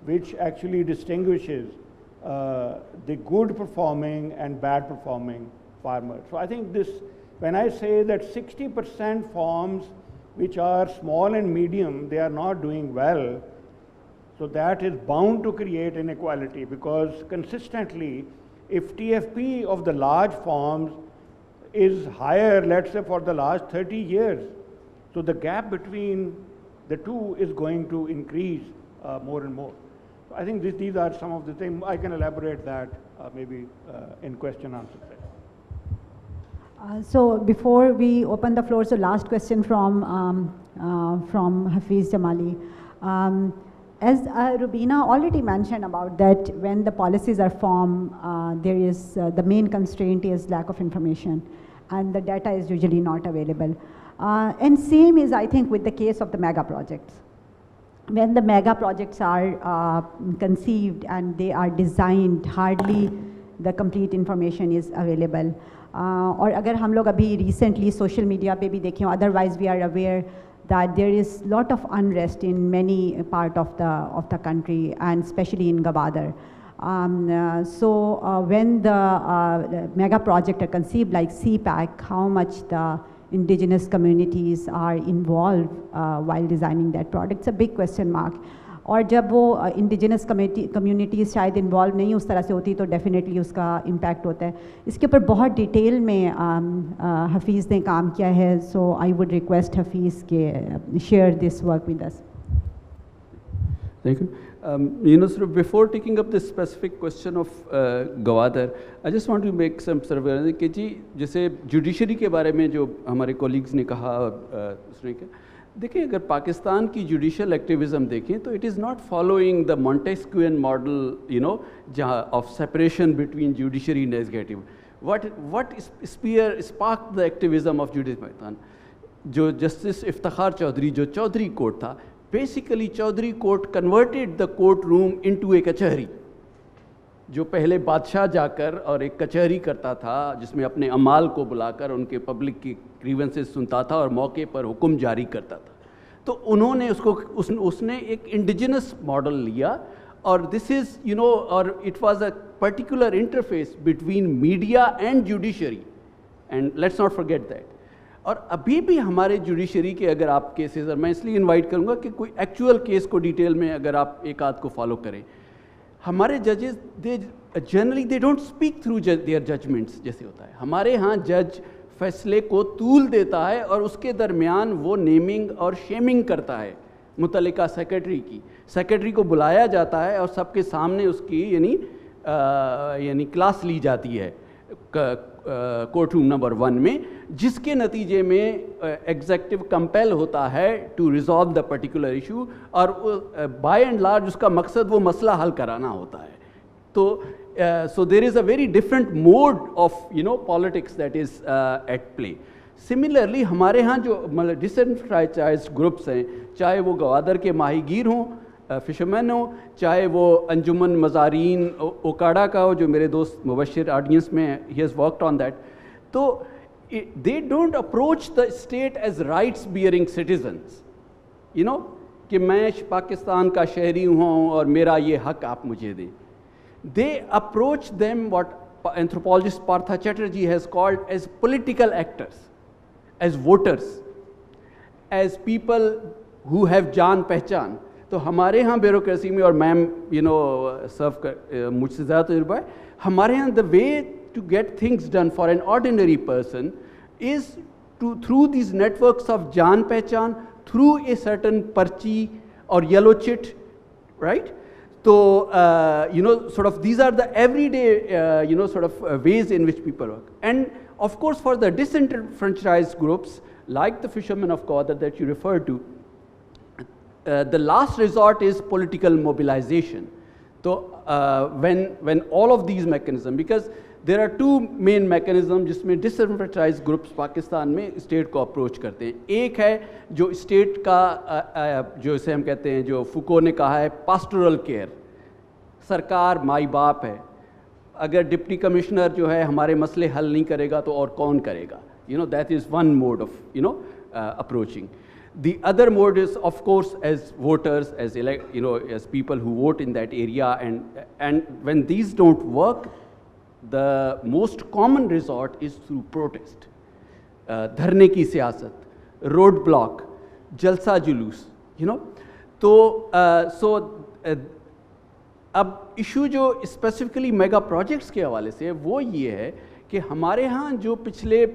which actually distinguishes the good performing and bad performing farmers. So I think this, when I say that 60% farms which are small and medium, they are not doing well, so that is bound to create inequality, because consistently, if TFP of the large farms is higher, let's say for the last 30 years, so the gap between the two is going to increase more and more. So I think these are some of the things. I can elaborate that maybe in question answer session. So before we open the floor, so last question from Hafiz Jamali. As Rubina already mentioned about that, when the policies are formed, there is the main constraint is lack of information, and the data is usually not available. And same is, I think, with the case of the mega projects. When the mega projects are conceived and they are designed, hardly the complete information is available. और अगर हम लोग अभी recently social media पे भी देखें, otherwise we are aware that there is lot of unrest in many part of the country, and especially in Gwadar. When the mega project are conceived like CPAC, how much the indigenous communities are involved while designing that product, it's a big question mark. और जब वो indigenous communities शायद involve नहीं उस तरह से होती तो डेफिनेटली उसका इम्पैक्ट होता है. इसके ऊपर बहुत डिटेल में हफीज़ ने काम किया है, सो आई वुड रिक्वेस्ट हफीज़ के share this work with us. Thank you. Sort of before taking up this specific question of Gwadar, I just want to make some observation कि जी जैसे जुडिशरी के बारे में जो हमारे कॉलीग्स ने कहा, देखिए अगर पाकिस्तान की जुडिशल एक्टिविज़म देखें तो it is not following the Montesquieuan model जहाँ of separation between judiciary and executive. What spark the activism of judiciary Pakistan, जो जस्टिस इफ्तिखार चौधरी जो चौधरी कोर्ट था, basically Chaudhry court converted the courtroom into a kachehri. जो पहले बादशाह जाकर और एक कचहरी करता था जिसमें अपने अमाल को बुलाकर उनके पब्लिक की ग्रीवेंसेस सुनता था और मौके पर हुक्म जारी करता था, तो उन्होंने उसने एक इंडिजिनस मॉडल लिया, और दिस इज़ और it was a particular interface between media and judiciary, and let's not forget that. और अभी भी हमारे जुडिशरी के अगर आप केसेस, और मैं इसलिए इन्वाइट करूँगा कि कोई एक्चुअल केस को डिटेल में अगर आप एक आध को फॉलो करें, हमारे जजेस they don't speak through their judgments जैसे होता है. हमारे यहाँ जज फैसले को तूल देता है और उसके दरमियान वो नेमिंग और शेमिंग करता है मुतल्लिका सेक्रेटरी को बुलाया जाता है और सबके सामने उसकी यानी क्लास ली जाती है कोर्ट रूम नंबर 1 में, जिसके नतीजे में एग्जेक्टिव कंपेल होता है to resolve the particular issue, और बाय एंड लार्ज उसका मकसद वो मसला हल कराना होता है. तो so there is a very different mode of politics that is at play. Similarly हमारे यहाँ जो मतलब डिसएनफ्रेंचाइज्ड ग्रुप्स हैं, चाहे वो गवादर के माहीगीर हों, फिशरमैन हो, चाहे वो अंजुमन मज़ारीन ओकाड़ा का हो, जो मेरे दोस्त मुबशिर ऑडियंस में ही हैज़ वर्कड ऑन दैट, तो they don't approach the state as rights bearing citizens, कि मैं पाकिस्तान का शहरी हूँ और मेरा ये हक आप मुझे दें. They approach them what anthropologist Partha Chatterjee has called as political actors, as voters, as people who have जान पहचान. तो हमारे यहाँ ब्यूरोक्रेसी में, और मैम सर्व कर मुझसे ज़्यादा तजुर्बा है, हमारे यहाँ the way to get things done for an ordinary person is to through these networks of जान पहचान, through a certain parchi or yellow chit, right? So, sort of these are the everyday, ways in which people work. And of course, for the disenfranchised groups, like the fishermen of Gwadar that you referred to, the last resort is political mobilization. So, when all of these mechanisms, because there are two main mechanisms जिसमें disenfranchised groups Pakistan में state को approach करते हैं. एक है जो state का जो इसे हम कहते हैं, जो फुको ने कहा है पास्टोरल केयर, सरकार माई बाप है, अगर डिप्टी कमिश्नर जो है हमारे मसले हल नहीं करेगा तो और कौन करेगा, that is one mode of approaching. The other mode is, of course, as voters, as as people who vote in that area, and when these don't work, the most common resort is through protest. Dharne ki siyasat, road block, jalsa julus, तो अब issue जो specifically mega projects के हवाले से वो ये है कि हमारे यहाँ जो पिछले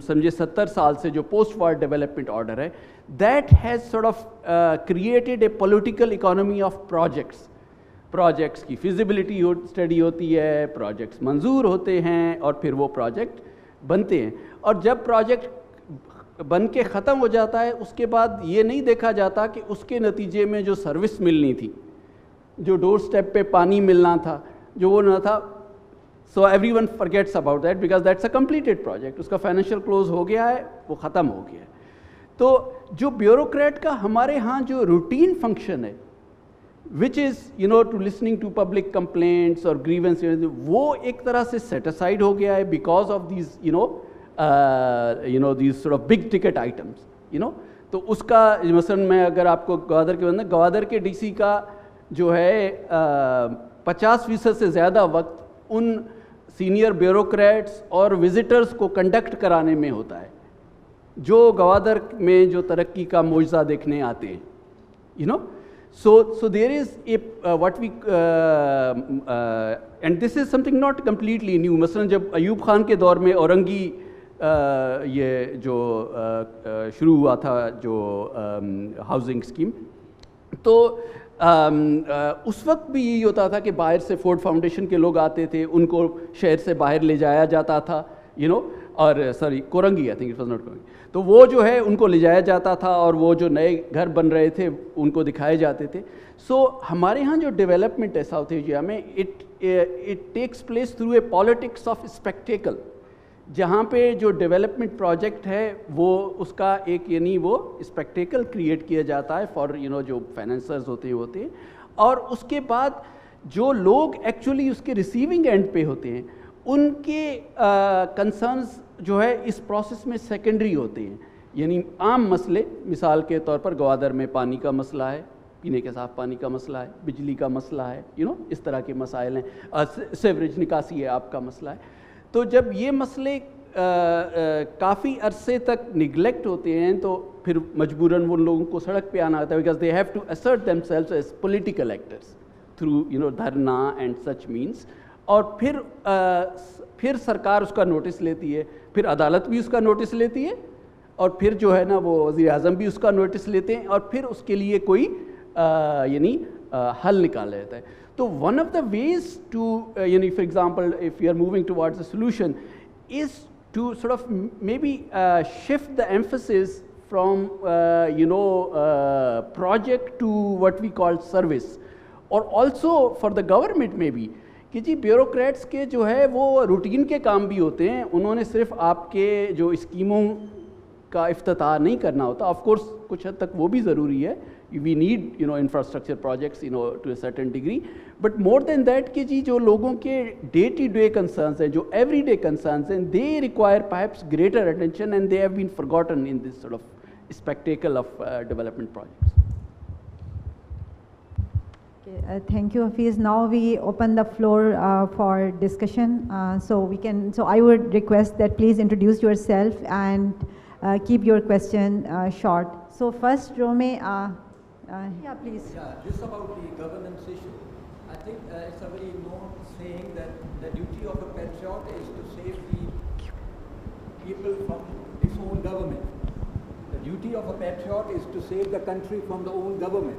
समझे 70 साल से जो पोस्ट वार डेवलपमेंट ऑर्डर है, that has sort of created a political economy of projects की फिजिबिलिटी स्टडी होती है, प्रोजेक्ट्स मंजूर होते हैं और फिर वो प्रोजेक्ट बनते हैं, और जब प्रोजेक्ट बन के ख़त्म हो जाता है उसके बाद ये नहीं देखा जाता कि उसके नतीजे में जो सर्विस मिलनी थी, जो डोर स्टेप पे पानी मिलना था, जो वो ना था, so everyone forgets about that because that's a completed project, उसका फाइनेंशियल क्लोज हो गया है, वो ख़त्म हो गया है. तो जो ब्यूरोक्रेट का हमारे यहाँ जो रूटीन फंक्शन है, which is to listening to public complaints और ग्रीवेंस, वो एक तरह से सेट असाइड हो गया है because of these these sort of big ticket items, तो उसका मसलन मैं अगर आपको गवादर के डीसी का जो है 50% से ज़्यादा वक्त उन सीनियर ब्यूरोक्रेट्स और विजिटर्स को कंडक्ट कराने में होता है जो गवादर में जो तरक्की का मोजा देखने आते हैं, so there is a what we and this is something not completely new. मसलन जब अयूब खान के दौर में औरंगी ये जो शुरू हुआ था जो हाउसिंग स्कीम, तो उस वक्त भी यही होता था कि बाहर से फोर्ड फाउंडेशन के लोग आते थे, उनको शहर से बाहर ले जाया जाता था, और sorry Korangi, I think it was not Korangi, तो वो जो है उनको ले जाया जाता था और वो जो नए घर बन रहे थे उनको दिखाए जाते थे. सो हमारे यहाँ जो डेवलपमेंट है साउथ एशिया में, it takes place through a politics of spectacle, जहाँ पे जो डेवलपमेंट प्रोजेक्ट है वो उसका एक वो स्पेक्टेकल क्रिएट किया जाता है फॉर जो फाइनेंसर्स होते हैं, और उसके बाद जो लोग एक्चुअली उसके रिसीविंग एंड पे होते हैं उनके कंसर्न्स जो है इस प्रोसेस में सेकेंडरी होते हैं. यानी आम मसले, मिसाल के तौर पर गवादर में पानी का मसला है, पीने के साफ पानी का मसला है, बिजली का मसला है, इस तरह के मसाइल हैं, सीवरेज निकासी है आपका मसला है. तो जब ये मसले काफ़ी अरसे तक निगलेक्ट होते हैं तो फिर मजबूरन वो लोगों को सड़क पे आना होता है, because they have to assert themselves as political actors through dharna and such means. और फिर सरकार उसका नोटिस लेती है, फिर अदालत भी उसका नोटिस लेती है, और फिर जो है ना वो वज़ीर आज़म भी उसका नोटिस लेते हैं, और फिर उसके लिए कोई हल निकाला जाता है. तो one of the ways to for example if you are moving towards a solution is to sort of maybe shift the emphasis from project to what we call service, और also for the government में भी कि जी bureaucrats के जो है वो routine के काम भी होते हैं, उन्होंने सिर्फ आपके जो स्कीमों का इफ्तिताह नहीं करना होता. ऑफ कोर्स कुछ हद तक वो भी ज़रूरी है, we need infrastructure projects to a certain degree, but more than that कि जी जो लोगों के डे टू डे कंसर्न्स हैं, जो एवरी डे कंसर्न्स हैं, they require perhaps greater attention and they have been forgotten in this sort of spectacle of development projects. Thank you, Hafiz. Now we open the floor for discussion. So I would request that please introduce yourself and keep your question short. So first row में, yeah, please. Yeah, just about the governance issue. I think it's a very known saying that the duty of a patriot is to save the people from its own government. The duty duty of a patriot is to save the country from the own government.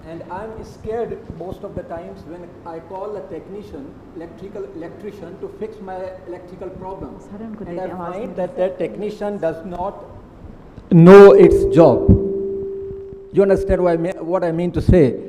And I'm scared most of the times when I call a technician, electrician to fix my electrical problems. And I find that that technician does not know its job. You understand what I mean to say?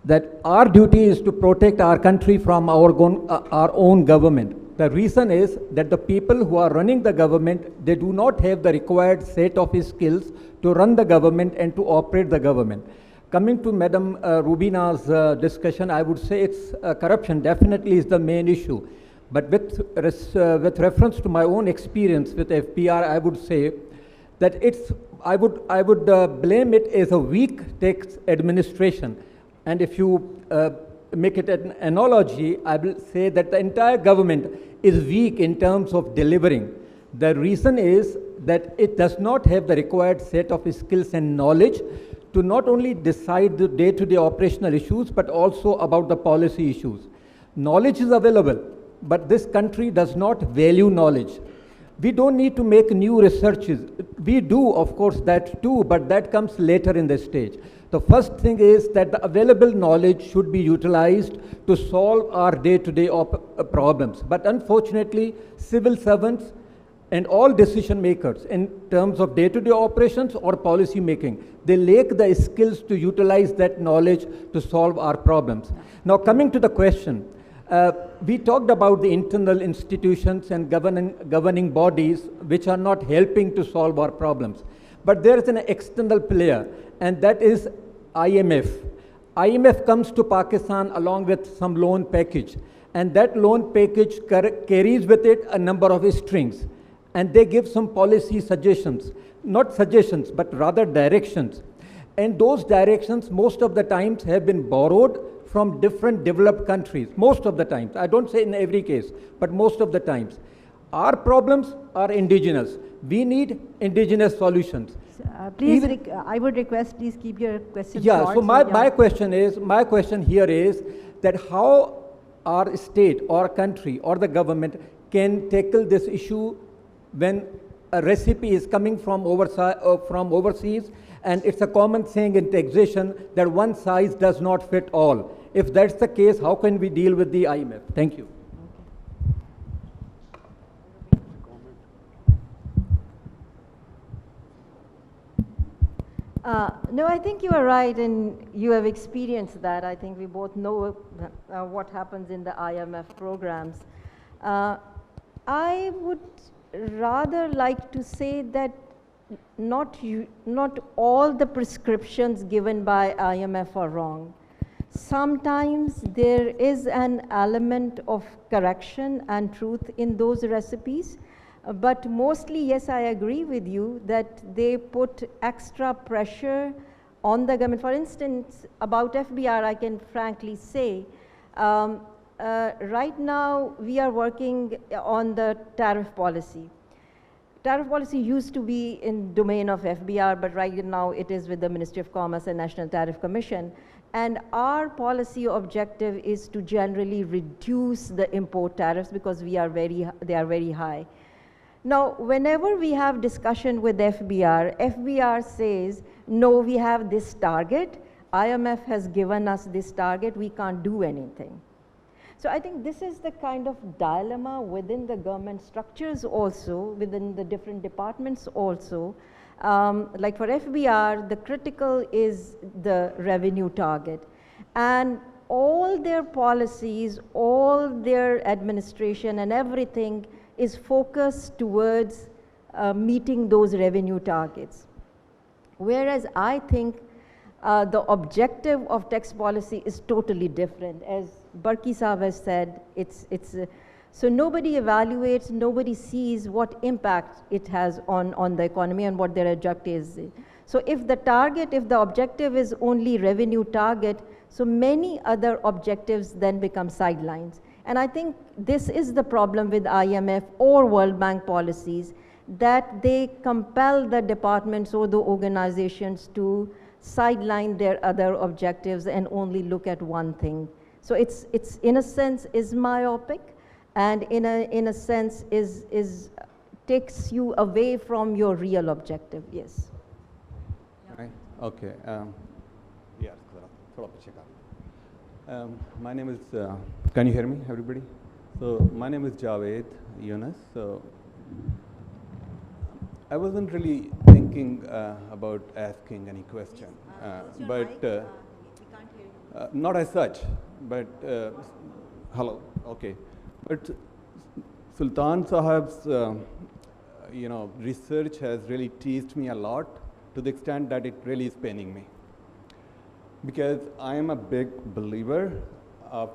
That our duty is to protect our country from our own government. The reason is that the people who are running the government, they do not have the required set of skills to run the government and to operate the government. Coming to Madam Rubina's discussion, I would say it's corruption definitely is the main issue. But with reference to my own experience with FBR, I would say that I would blame it as a weak tax administration. And if you make it an analogy, I will say that the entire government is weak in terms of delivering. The reason is that it does not have the required set of skills and knowledge to not only decide the day-to-day operational issues, but also about the policy issues. Knowledge is available, but this country does not value knowledge. We don't need to make new researches. We do, of course, that too, but that comes later in the stage. The first thing is that the available knowledge should be utilized to solve our day-to-day problems. But unfortunately, civil servants and all decision makers in terms of day-to-day operations or policy making, they lack the skills to utilize that knowledge to solve our problems. Now, coming to the question, we talked about the internal institutions and governing bodies which are not helping to solve our problems. But there is an external player, and that is IMF. IMF comes to Pakistan along with some loan package, and that loan package carries with it a number of strings, and they give some policy suggestions, not suggestions, but rather directions. And those directions most of the times have been borrowed from different developed countries, most of the times. I don't say in every case, but most of the times. Our problems are indigenous. We need indigenous solutions. Please, I would request, please keep your question short. Yeah, so my question here is that how our state or country or the government can tackle this issue when a recipe is coming from overseas, and it's a common saying in taxation that one size does not fit all. If that's the case, how can we deal with the IMF? Thank you. No, I think you are right, and you have experienced that. I think we both know what happens in the IMF programs. I would rather like to say that not all the prescriptions given by IMF are wrong. Sometimes there is an element of correction and truth in those recipes. But mostly, yes, I agree with you that they put extra pressure on the government. For instance, about FBR, I can frankly say, right now we are working on the tariff policy. Tariff policy used to be in domain of FBR, but right now it is with the Ministry of Commerce and National Tariff Commission. And our policy objective is to generally reduce the import tariffs because they are very high. Now, whenever we have discussion with FBR, FBR says, no, we have this target. IMF has given us this target. We can't do anything. So I think this is the kind of dilemma within the government structures also, within the different departments also. Like for FBR, the critical is the revenue target. And all their policies, all their administration and everything is focused towards meeting those revenue targets. Whereas I think the objective of tax policy is totally different. As Barki Saab has said, so nobody evaluates, nobody sees what impact it has on the economy and what their objective is. So if the objective is only revenue target, so many other objectives then become sidelines. And I think this is the problem with IMF or World Bank policies, that they compel the departments or the organizations to sideline their other objectives and only look at one thing. So it's in a sense is myopic, and in a sense takes you away from your real objective. Yes. Okay. Yeah, thoda piche ka. My name is, can you hear me, everybody? So my name is Javed Yunus. So I wasn't really thinking about asking any question, Close your but mic, we can't hear you. not as such, but hello, okay. But Sultan Sahab's, research has really teased me a lot to the extent that it really is paining me. Because I am a big believer of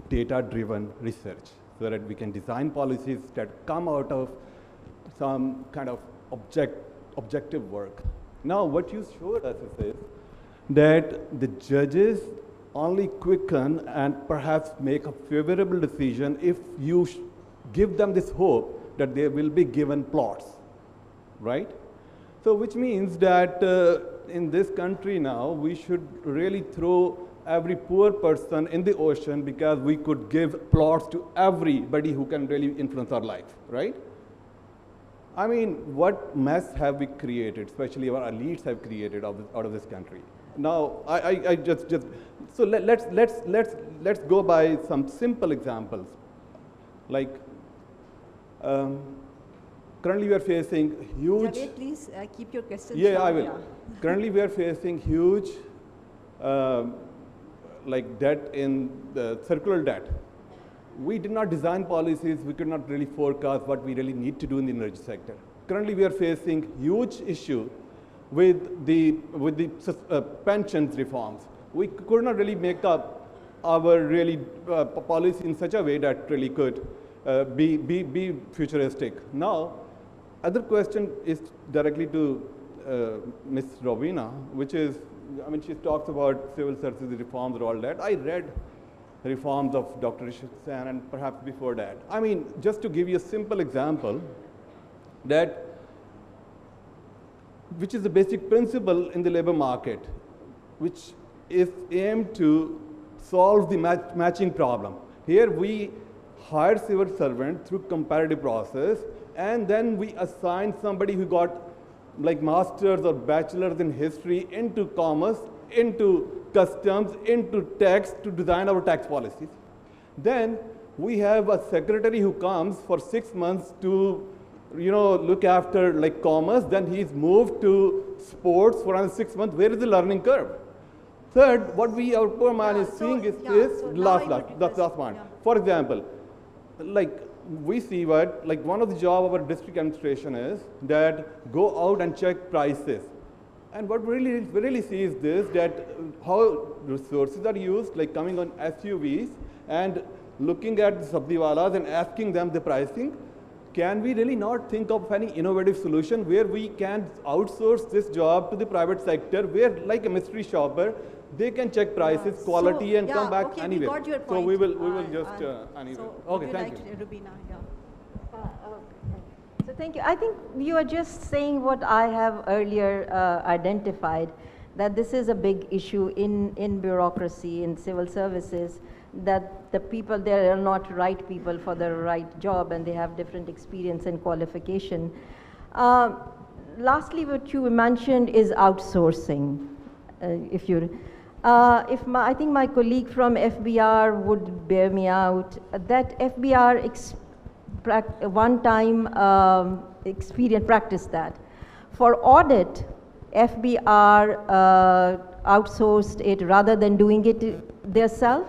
data-driven research, so that we can design policies that come out of some kind of objective work. Now, what you showed us is that the judges only quicken and perhaps make a favorable decision if you give them this hope that they will be given plots, right? So which means that in this country now, we should really throw every poor person in the ocean because we could give plots to everybody who can really influence our life, right? I mean, what mess have we created, especially our elites have created out of this country? Now, I just so let's go by some simple examples. Like, currently we are facing huge. Javed, please keep your questions Yeah, short. I will. Currently we are facing huge, like debt in the circular debt. We did not design policies, we could not really forecast what we really need to do in the energy sector. Currently we are facing huge issue with the pensions reforms. We could not really make up our really policy in such a way that really could be futuristic. Now, other question is directly to Ms. Rovina, which is, I mean, she talks about civil services reforms and all that. I read reforms of Dr. Rishit Sen and perhaps before that. I mean, just to give you a simple example, that which is the basic principle in the labor market, which is aimed to solve the matching problem. Here we hire civil servant through comparative process, and then we assign somebody who got like masters or bachelors in history into commerce, into customs, into tax to design our tax policies. Then we have a secretary who comes for 6 months to look after like commerce, then he's moved to sports for another 6 months. Where is the learning curve? Third, what our poor man is seeing is last one. Yeah. For example, like we see what, like one of the job of our district administration is that go out and check prices. And what we really see is this, that how resources are used, like coming on SUVs and looking at the sabziwalas and asking them the pricing. Can we really not think of any innovative solution where we can outsource this job to the private sector, where like a mystery shopper, they can check prices, quality, and come back okay, anywhere. We got your point. So we will just anyway. So Okay, would you thank like you. to, Rubina, yeah. So thank you. I think you are just saying what I have earlier identified, that this is a big issue in bureaucracy, in civil services, that the people there are not right people for the right job and they have different experience and qualification. Lastly, what you mentioned is outsourcing. I think my colleague from FBR would bear me out, that FBR one time practiced that. For audit, FBR outsourced it rather than doing it themselves.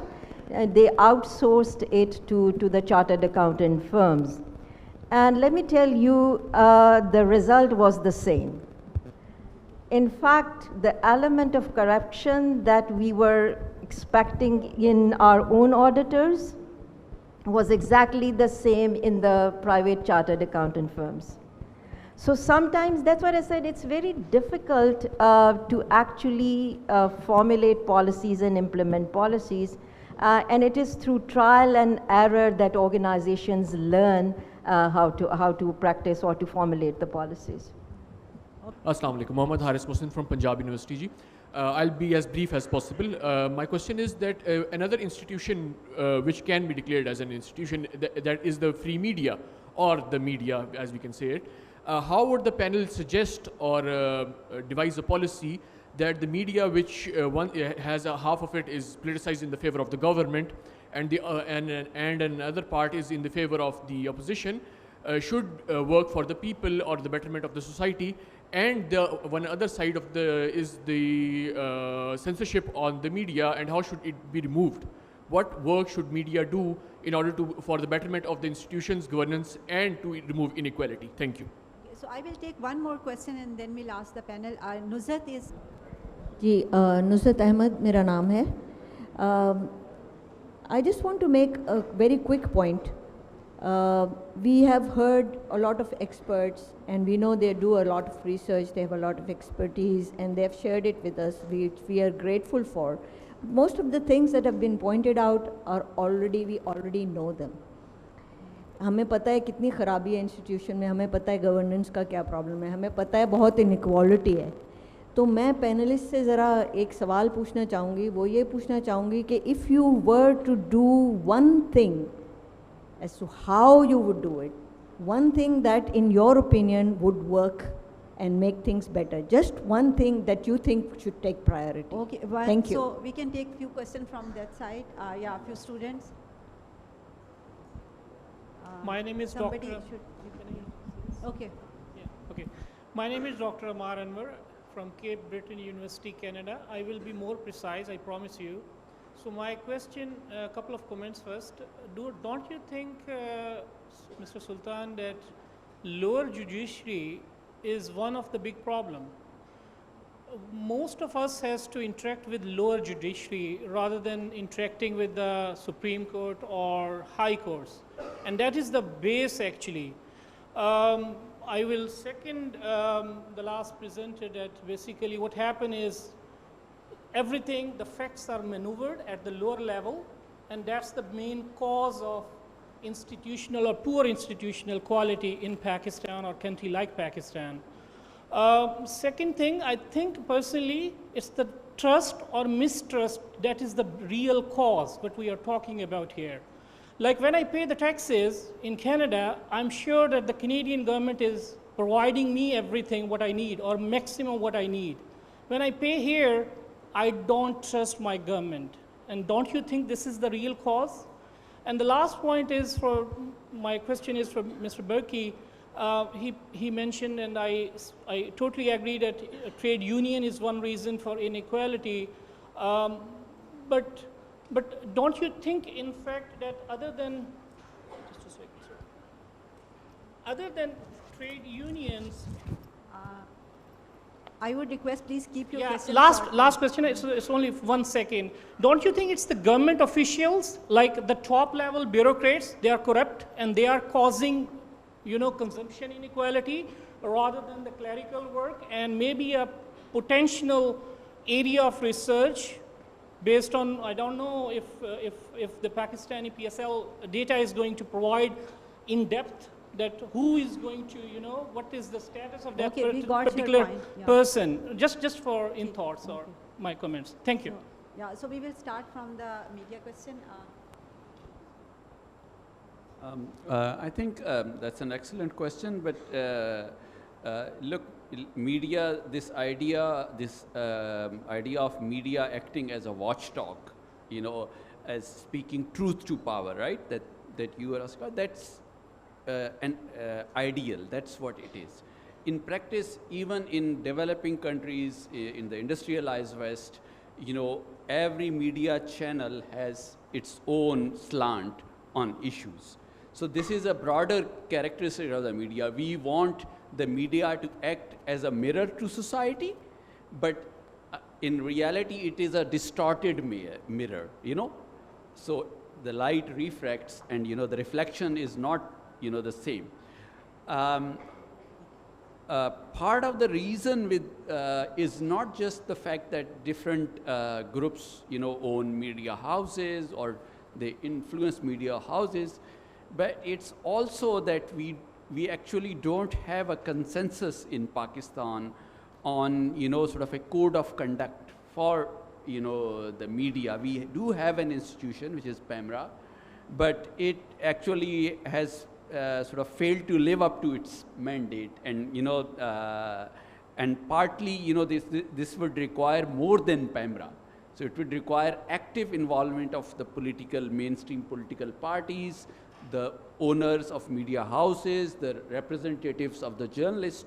They outsourced it to the chartered accountant firms. And let me tell you, the result was the same. In fact, the element of corruption that we were expecting in our own auditors was exactly the same in the private chartered accountant firms. So sometimes, that's what I said, it's very difficult to actually formulate policies and implement policies. And it is through trial and error that organizations learn how to practice or to formulate the policies. Assalamu alaikum, Mohammad Haris Mohsin from Punjab University ji. I'll be as brief as possible. My question is that another institution which can be declared as an institution that is the free media, or the media as we can say it, how would the panel suggest or devise a policy that the media, which has half of it is politicized in the favor of the government, and another part is in the favor of the opposition, should work for the people or the betterment of the society, and the one other side of is the censorship on the media, and how should it be removed? What work should media do in order for the betterment of the institutions, governance, and to remove inequality? Thank you. So I will take one more question and then we'll ask the panel. Nusrat is. जी नुसरत अहमद मेरा नाम है. I just want to make a very quick point. We have heard a lot of experts, and we know they do a lot of research, they have a lot of expertise, and they have shared it with us, which we are grateful for. Most of the things that have been pointed out are we already know them. हमें पता है कितनी ख़राबी है institution में, हमें पता है गवर्नेंस का क्या प्रॉब्लम है, हमें पता है बहुत इनइक्वालिटी है. तो मैं पैनलिस्ट से ज़रा एक सवाल पूछना चाहूँगी, वो ये पूछना चाहूँगी कि if you were to do one thing as to how you would do it, one thing that in your opinion would work and make things better, just one thing that you think should take priority. Okay, well, Thank you. So we can take few questions from that side. Yeah, few students. My name is somebody Dr. should. Okay. Yeah, okay. My name is Dr. Amar Anwar from Cape Breton University, Canada. I will be more precise, I promise you. So my question, a couple of comments first. Don't you think, Mr. Sultan, that lower judiciary is one of the big problem? Most of us has to interact with lower judiciary rather than interacting with the Supreme Court or high courts. And that is the base actually. I will second the last presenter that basically what happened is everything, the facts are maneuvered at the lower level, and that's the main cause of institutional or poor institutional quality in Pakistan or country like Pakistan. Second thing, I think personally, it's the trust or mistrust that is the real cause, what we are talking about here. Like when I pay the taxes in Canada, I'm sure that the Canadian government is providing me everything what I need or maximum what I need. When I pay here, I don't trust my government. And don't you think this is the real cause? And the last point is my question is for Mr. Berkey. He mentioned, and I totally agree that trade union is one reason for inequality. But don't you think, in fact, that other than, just a second, sir. Other than trade unions, I would request please keep your question. Last question, it's only 1 second. Don't you think it's the government officials, like the top level bureaucrats, they are corrupt and they are causing, consumption inequality rather than the clerical work, and maybe a potential area of research based on, I don't know if the Pakistani PSL data is going to provide in depth that who is going to, what is the status of that particular person, just for in thoughts or my comments. Thank you. Yeah, so we will start from the media question. I think that's an excellent question, but look, media, this idea of media acting as a watchdog, as speaking truth to power, right? That you are asking, that's an ideal, that's what it is. In practice, even in developing countries, in the industrialized West, every media channel has its own slant on issues. So this is a broader characteristic of the media. We want the media to act as a mirror to society, but in reality, it is a distorted mirror, So the light refracts, and, the reflection is not, the same. Part of the reason is not just the fact that different groups, own media houses or they influence media houses, but it's also that we actually don't have a consensus in Pakistan on, sort of a code of conduct for, the media. We do have an institution, which is PEMRA, but it actually has sort of failed to live up to its mandate, and And partly, you know, this would require more than PEMRA. So it would require active involvement of the mainstream political parties, the owners of media houses, the representatives of the journalists,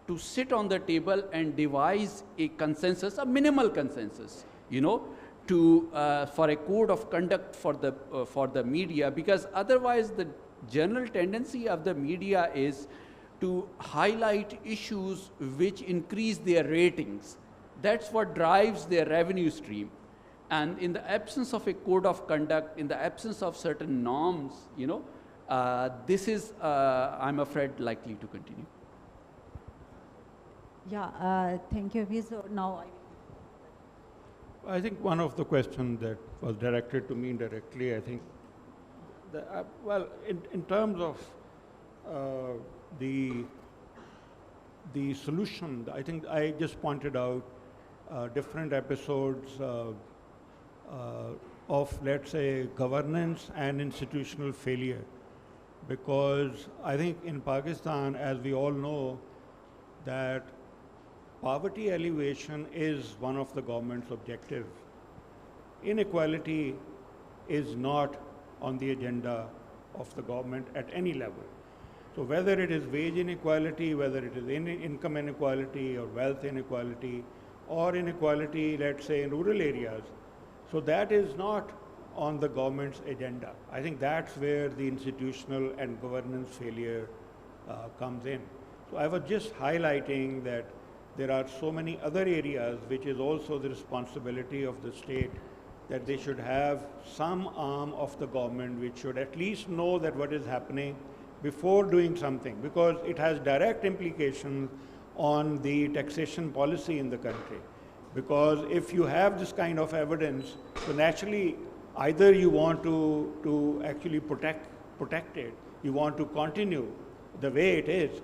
to sit on the table and devise a consensus, a minimal consensus, you know, for a code of conduct for the media, because otherwise the general tendency of the media is to highlight issues which increase their ratings. That's what drives their revenue stream. And in the absence of a code of conduct, in the absence of certain norms, you know, this is, I'm afraid, likely to continue. Yeah, thank you. So now I think one of the questions that was directed to me directly, I think, well, in terms of the solution, I think I just pointed out different episodes of, let's say, governance and institutional failure. Because I think in Pakistan, as we all know, that poverty alleviation is one of the government's objectives. Inequality is not on the agenda of the government at any level. So whether it is wage inequality, whether it is income inequality or wealth inequality, or inequality, let's say, in rural areas, so that is not on the government's agenda. I think that's where the institutional and governance failure comes in. So I was just highlighting that there are so many other areas which is also the responsibility of the state, that they should have some arm of the government which should at least know that what is happening before doing something, because it has direct implications on the taxation policy in the country. Because if you have this kind of evidence, so naturally either you want to actually protect it, you want to continue the way it is,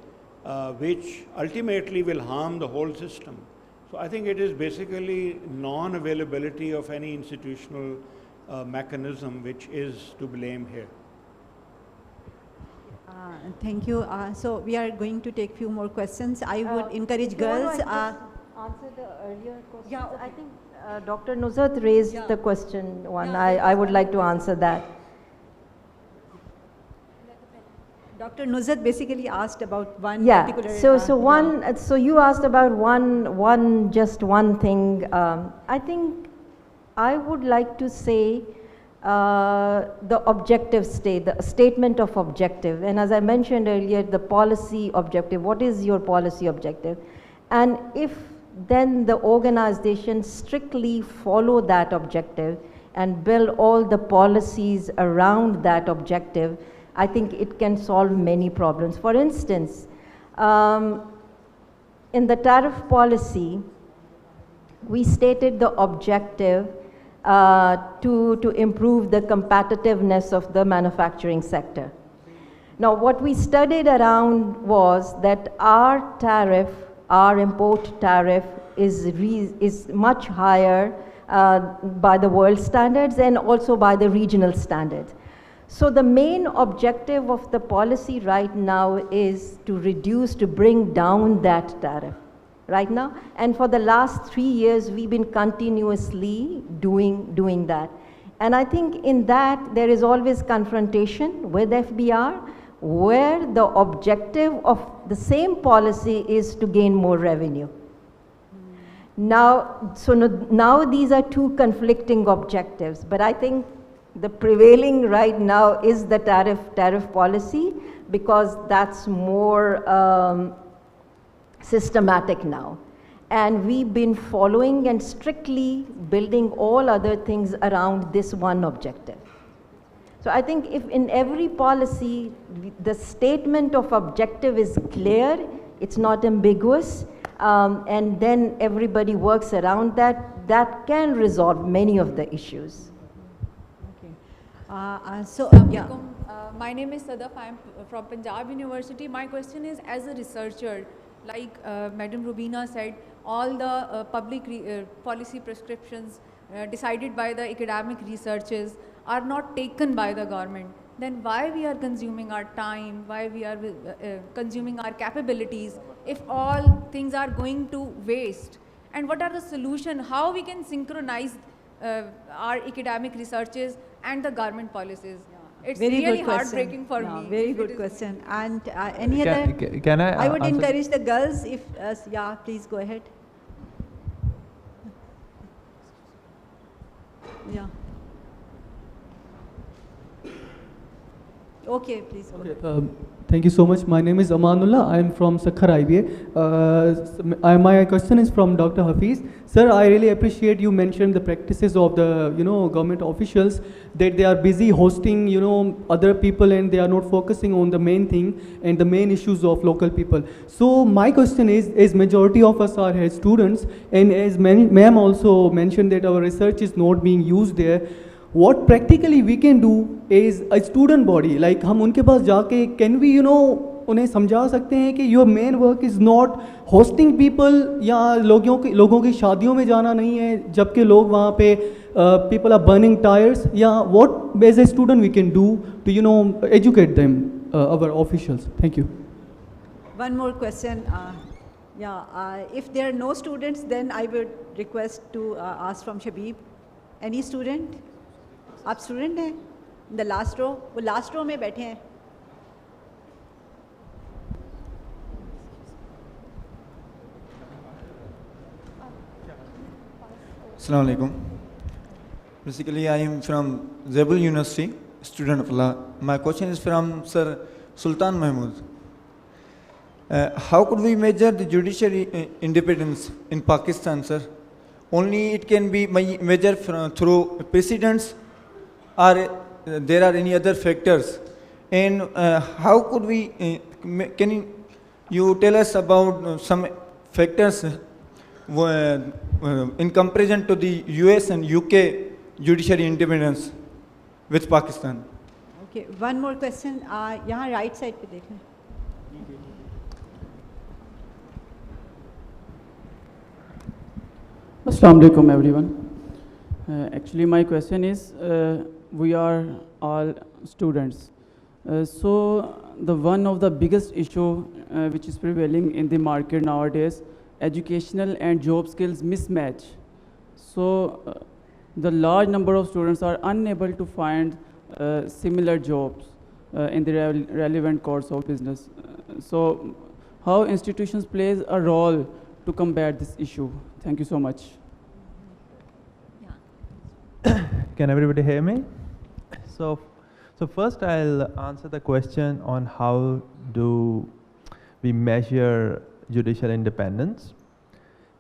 which ultimately will harm the whole system. So I think it is basically non-availability of any institutional mechanism which is to blame here. Thank you. So we are going to take few more questions. I would encourage girls. Answer the earlier question. Yeah, okay. I think Dr. Nusrat raised the question one. I would like to answer that. Dr. Nusrat basically asked about one particular. So you asked about just one thing. I think I would like to say the objective the statement of objective. And as I mentioned earlier, the policy objective. What is your policy objective? And if then the organization strictly follow that objective and build all the policies around that objective, I think it can solve many problems. For instance, in the tariff policy, we stated the objective to improve the competitiveness of the manufacturing sector. Now, what we studied around was that our import tariff is much higher by the world standards and also by the regional standards. So the main objective of the policy right now is to bring down that tariff right now. And for the last 3 years, we've been continuously doing that. And I think in that, there is always confrontation with FBR, where the objective of the same policy is to gain more revenue. Now these are two conflicting objectives, but I think the prevailing right now is the tariff policy, because that's more systematic now. And we've been following and strictly building all other things around this one objective. So I think if in every policy, the statement of objective is clear, it's not ambiguous, and then everybody works around that, that can resolve many of the issues. My name is Sadaf. I am from Punjab University. My question is, as a researcher, like Madam Rubina said, all the public policy prescriptions decided by the academic researchers are not taken by the government. then why we are consuming our time, why we are consuming our capabilities, if all things are going to waste? And what are the solution, how we can synchronize our academic researches and the government policies? It's Very really good question. heartbreaking for Yeah, me. very if it good is- question. And any other? Can I? I would answer? encourage the girls if, yeah, please go ahead. Yeah. Okay, please go ahead. Thank you so much. My name is Amanullah. I am from Sakhar IBA. My question is from Dr. Hafiz. Sir, I really appreciate you mentioned the practices of the government officials, that they are busy hosting other people and they are not focusing on the main thing and the main issues of local people. So my question is, as majority of us are as students, and as ma'am also mentioned that our research is not being used there, what practically we can do is a student body, like हम उनके पास जाके can we उन्हें समझा सकते हैं कि your main work is not hosting people या लोगों की शादियों में जाना नहीं है जबकि लोग वहाँ पे people are burning tires, या what as a student we can do to educate them, our officials. Thank you. One more question. If there are no students, then I would request to ask from Shabib. Any student? आप student हैं? The last row, वो last row में बैठे हैं. Assalamu alaikum. Basically, I am from Zabul University, student of law. My question is from Sir Sultan Mahmood. How could we measure the judiciary independence in Pakistan, sir? Only it can be measured through precedents, or there are any other factors? And how could we, can you tell us about some factors in comparison to the US and UK judiciary independence with Pakistan? Okay, one more question. यहाँ right side पे देखें. Assalamu alaikum everyone. Actually my question is, we are all students. So one of the biggest issue which is prevailing in the market nowadays, educational and job skills mismatch. So the large number of students are unable to find similar jobs in the relevant course of business. So how institutions plays a role to combat this issue? Thank you so much. Can everybody hear me? So first I'll answer the question on how do we measure judicial independence.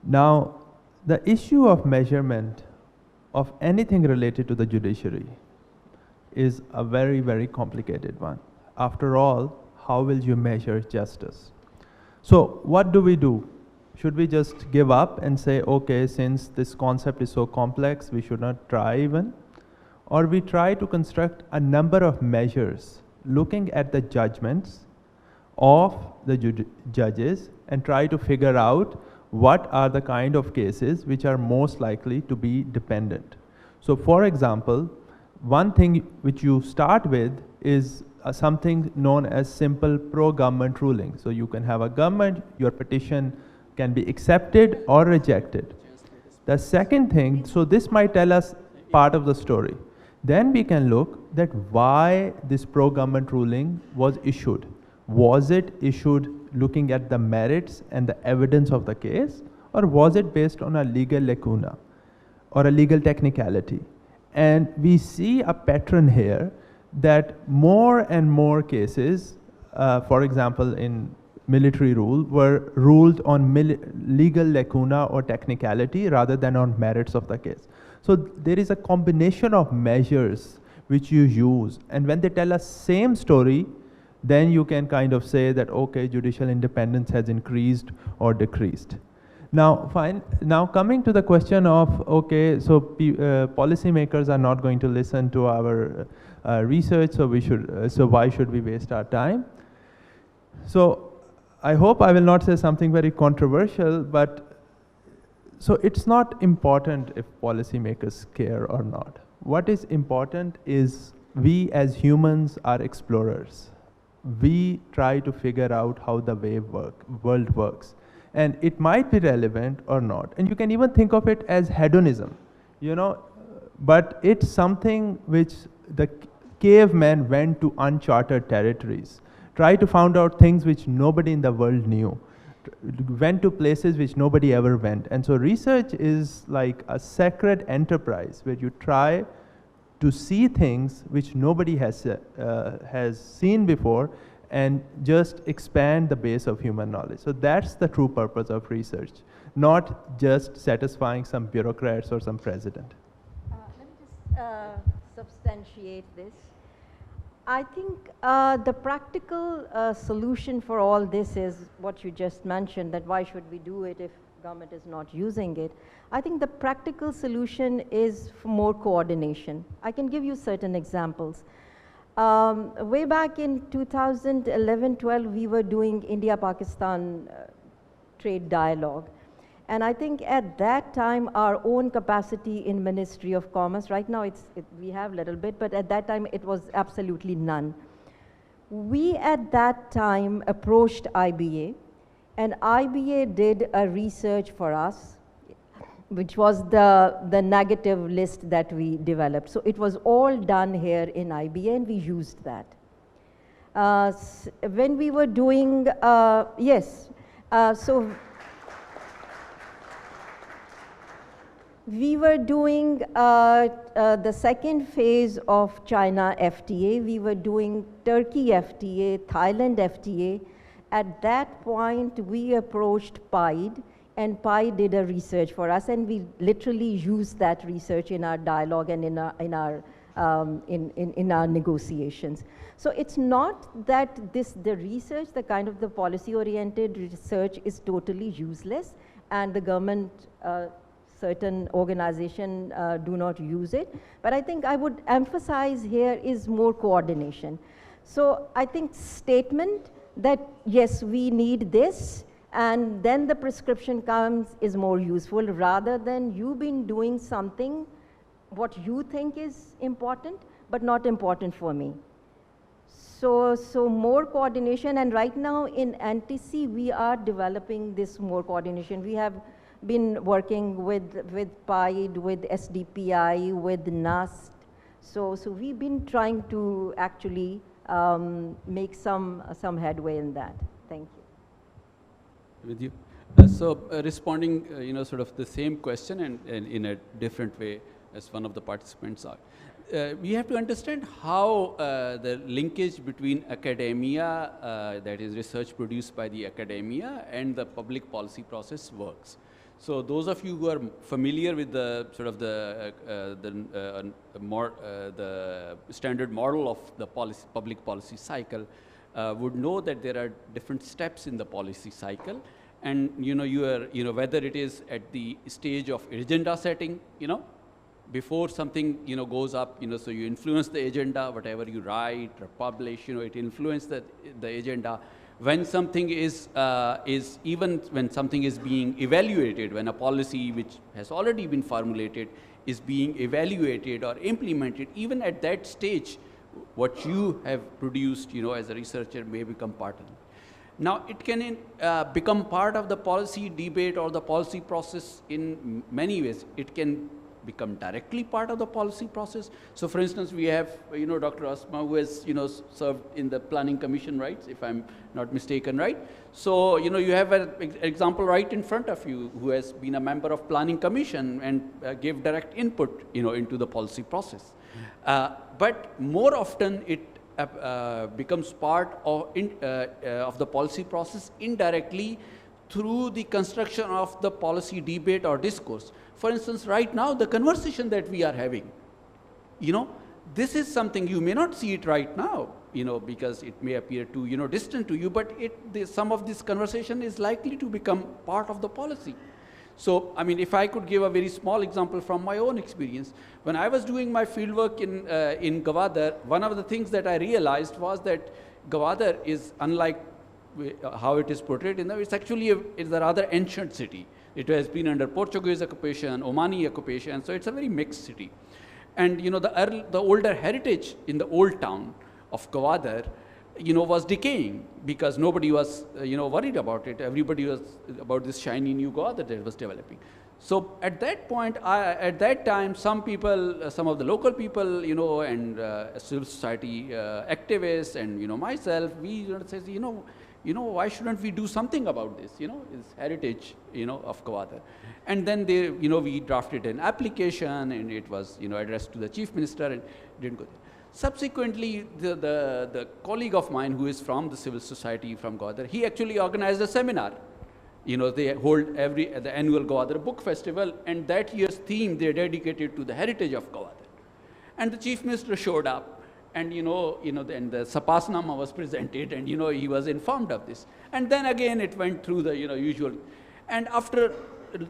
Now, the issue of measurement of anything related to the judiciary is a very, very complicated one. After all, how will you measure justice? So what do? Should we just give up and say, okay, since this concept is so complex, we should not try even? Or we try to construct a number of measures looking at the judgments of the judges and try to figure out what are the kind of cases which are most likely to be dependent. So for example, one thing which you start with is something known as simple pro-government ruling. So you can have a government, your petition can be accepted or rejected. The second thing, so this might tell us part of the story. Then we can look that why this pro-government ruling was issued. Was it issued looking at the merits and the evidence of the case, or was it based on a legal lacuna or a legal technicality? And we see a pattern here that more and more cases, for example, in military rule, were ruled on legal lacuna or technicality rather than on merits of the case. So there is a combination of measures which you use, and when they tell us same story, then you can kind of say that, okay, judicial independence has increased or decreased. Now, fine. Now coming to the question of, okay, so policymakers are not going to listen to our research, so we should. So why should we waste our time? So I hope I will not say something very controversial, but so it's not important if policymakers care or not. What is important is we as humans are explorers. We try to figure out how the world works. And it might be relevant or not. And you can even think of it as hedonism, you know, but it's something which the cavemen went to uncharted territories, tried to find out things which nobody in the world knew, went to places which nobody ever went. And so research is like a sacred enterprise where you try to see things which nobody has seen before and just expand the base of human knowledge. So that's the true purpose of research, not just satisfying some bureaucrats or some president. Let me just substantiate this. I think the practical solution for all this is what you just mentioned, that why should we do it if government is not using it. I think the practical solution is for more coordination. I can give you certain examples. Way back in 2011-12, we were doing India-Pakistan trade dialogue. And I think at that time, our own capacity in Ministry of Commerce, right now we have a little bit, but at that time it was absolutely none. We at that time approached IBA, and IBA did a research for us, which was the negative list that we developed. So it was all done here in IBA, and we used that. When we were doing, we were doing the second phase of China FTA. We were doing Turkey FTA, Thailand FTA. At that point, we approached PIDE, and PIDE did a research for us, and we literally used that research in our dialogue and in our negotiations. So it's not that the research, the kind of the policy-oriented research is totally useless, and the government, certain organization do not use it. But I think I would emphasize here is more coordination. So I think statement that yes, we need this, and then the prescription comes is more useful, rather than you been doing something what you think is important, but not important for me. So more coordination, and right now in NTC, we are developing this more coordination. We have been working with PIDE, with SDPI, with NAST. So we've been trying to actually make some headway in that. Thank you. With you. Responding, sort of the same question and in a different way as one of the participants are. We have to understand how the linkage between academia, that is research produced by the academia, and the public policy process works. So those of you who are familiar with the sort of the standard model of the public policy cycle would know that there are different steps in the policy cycle, and whether it is at the stage of agenda setting, before something goes up, so you influence the agenda, whatever you write or publish, it influences the agenda. When something is even when something is being evaluated, when a policy which has already been formulated is being evaluated or implemented, even at that stage, what you have produced, as a researcher may become part of it. Now, it can become part of the policy debate or the policy process in many ways. It can become directly part of the policy process. So for instance, we have, Dr. Asma, who has, served in the Planning Commission, right? If I'm not mistaken, right? So, you have an example right in front of you who has been a member of Planning Commission and gave direct input, into the policy process. But more often it becomes part of the policy process indirectly through the construction of the policy debate or discourse. For instance, right now, the conversation that we are having, this is something you may not see it right now, because it may appear too, distant to you, but some of this conversation is likely to become part of the policy. So, I mean, if I could give a very small example from my own experience, when I was doing my fieldwork in Gwadar, one of the things that I realized was that Gwadar is unlike how it is portrayed it's actually it's a rather ancient city. It has been under Portuguese occupation, Omani occupation, so it's a very mixed city. And the older heritage in the old town of Gwadar, was decaying because nobody was, worried about it. Everybody was about this shiny new Gwadar that was developing. So at that point, at that time, some people, some of the local people, and civil society activists, and myself, we said, why shouldn't we do something about this? This heritage, of Gwadar. And then we drafted an application, and it was, addressed to the chief minister, and didn't go there. Subsequently, the colleague of mine who is from the civil society from Gwadar, he actually organized a seminar. They hold the annual Gwadar Book Festival, and that year's theme they dedicated to the heritage of Gwadar. And the chief minister showed up, and then the Sapasnama was presented, and he was informed of this. And then again it went through the usual. And after,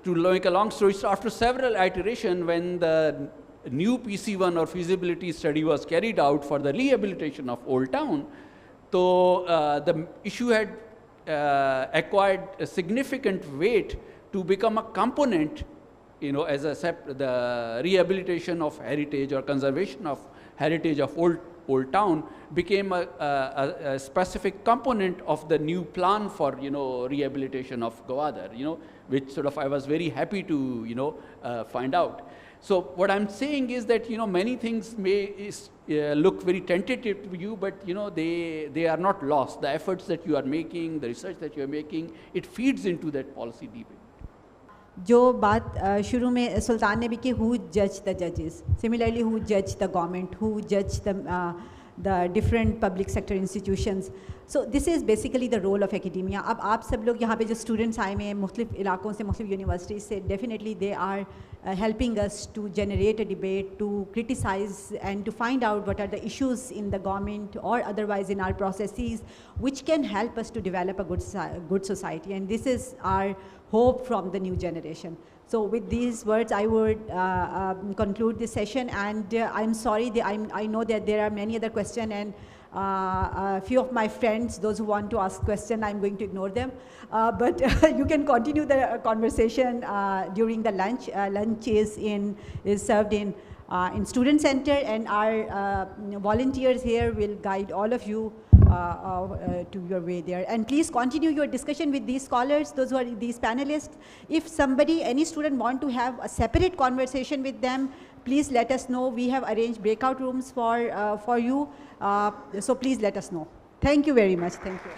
to make a long story short, after several iterations, when the new PC1 or feasibility study was carried out for the rehabilitation of Old Town, so the issue had acquired a significant weight to become a component, as the rehabilitation of heritage or conservation of heritage of Old Town became a specific component of the new plan for, rehabilitation of Gwadar, which sort of I was very happy to, find out. So what I'm saying is that, many things may look very tentative to you, but, they are not lost. The efforts that you are making, the research that you are making, it feeds into that policy debate. जो बात शुरू में सुल्तान ने भी की, who judge the judges, similarly who judge the government, who judge the different public sector institutions. So this is basically the role of academia. अब आप सब लोग यहाँ पे जो students आए हुए हैं मुख्तलिफ इलाकों से, मुख्तलिफ universities से, definitely they are helping us to generate a debate, to criticize and to find out what are the issues in the government or otherwise in our processes, which can help us to develop a good society. And this is our hope from the new generation. So with these words, I would conclude this session, and I'm sorry, I know that there are many other questions, and a few of my friends, those who want to ask questions, I'm going to ignore them. But you can continue the conversation during the lunch. Lunch is served in Student Center, and our volunteers here will guide all of you to your way there. And please continue your discussion with these scholars, those who are these panelists. If any student want to have a separate conversation with them, please let us know. We have arranged breakout rooms for you. So please let us know. Thank you very much. Thank you.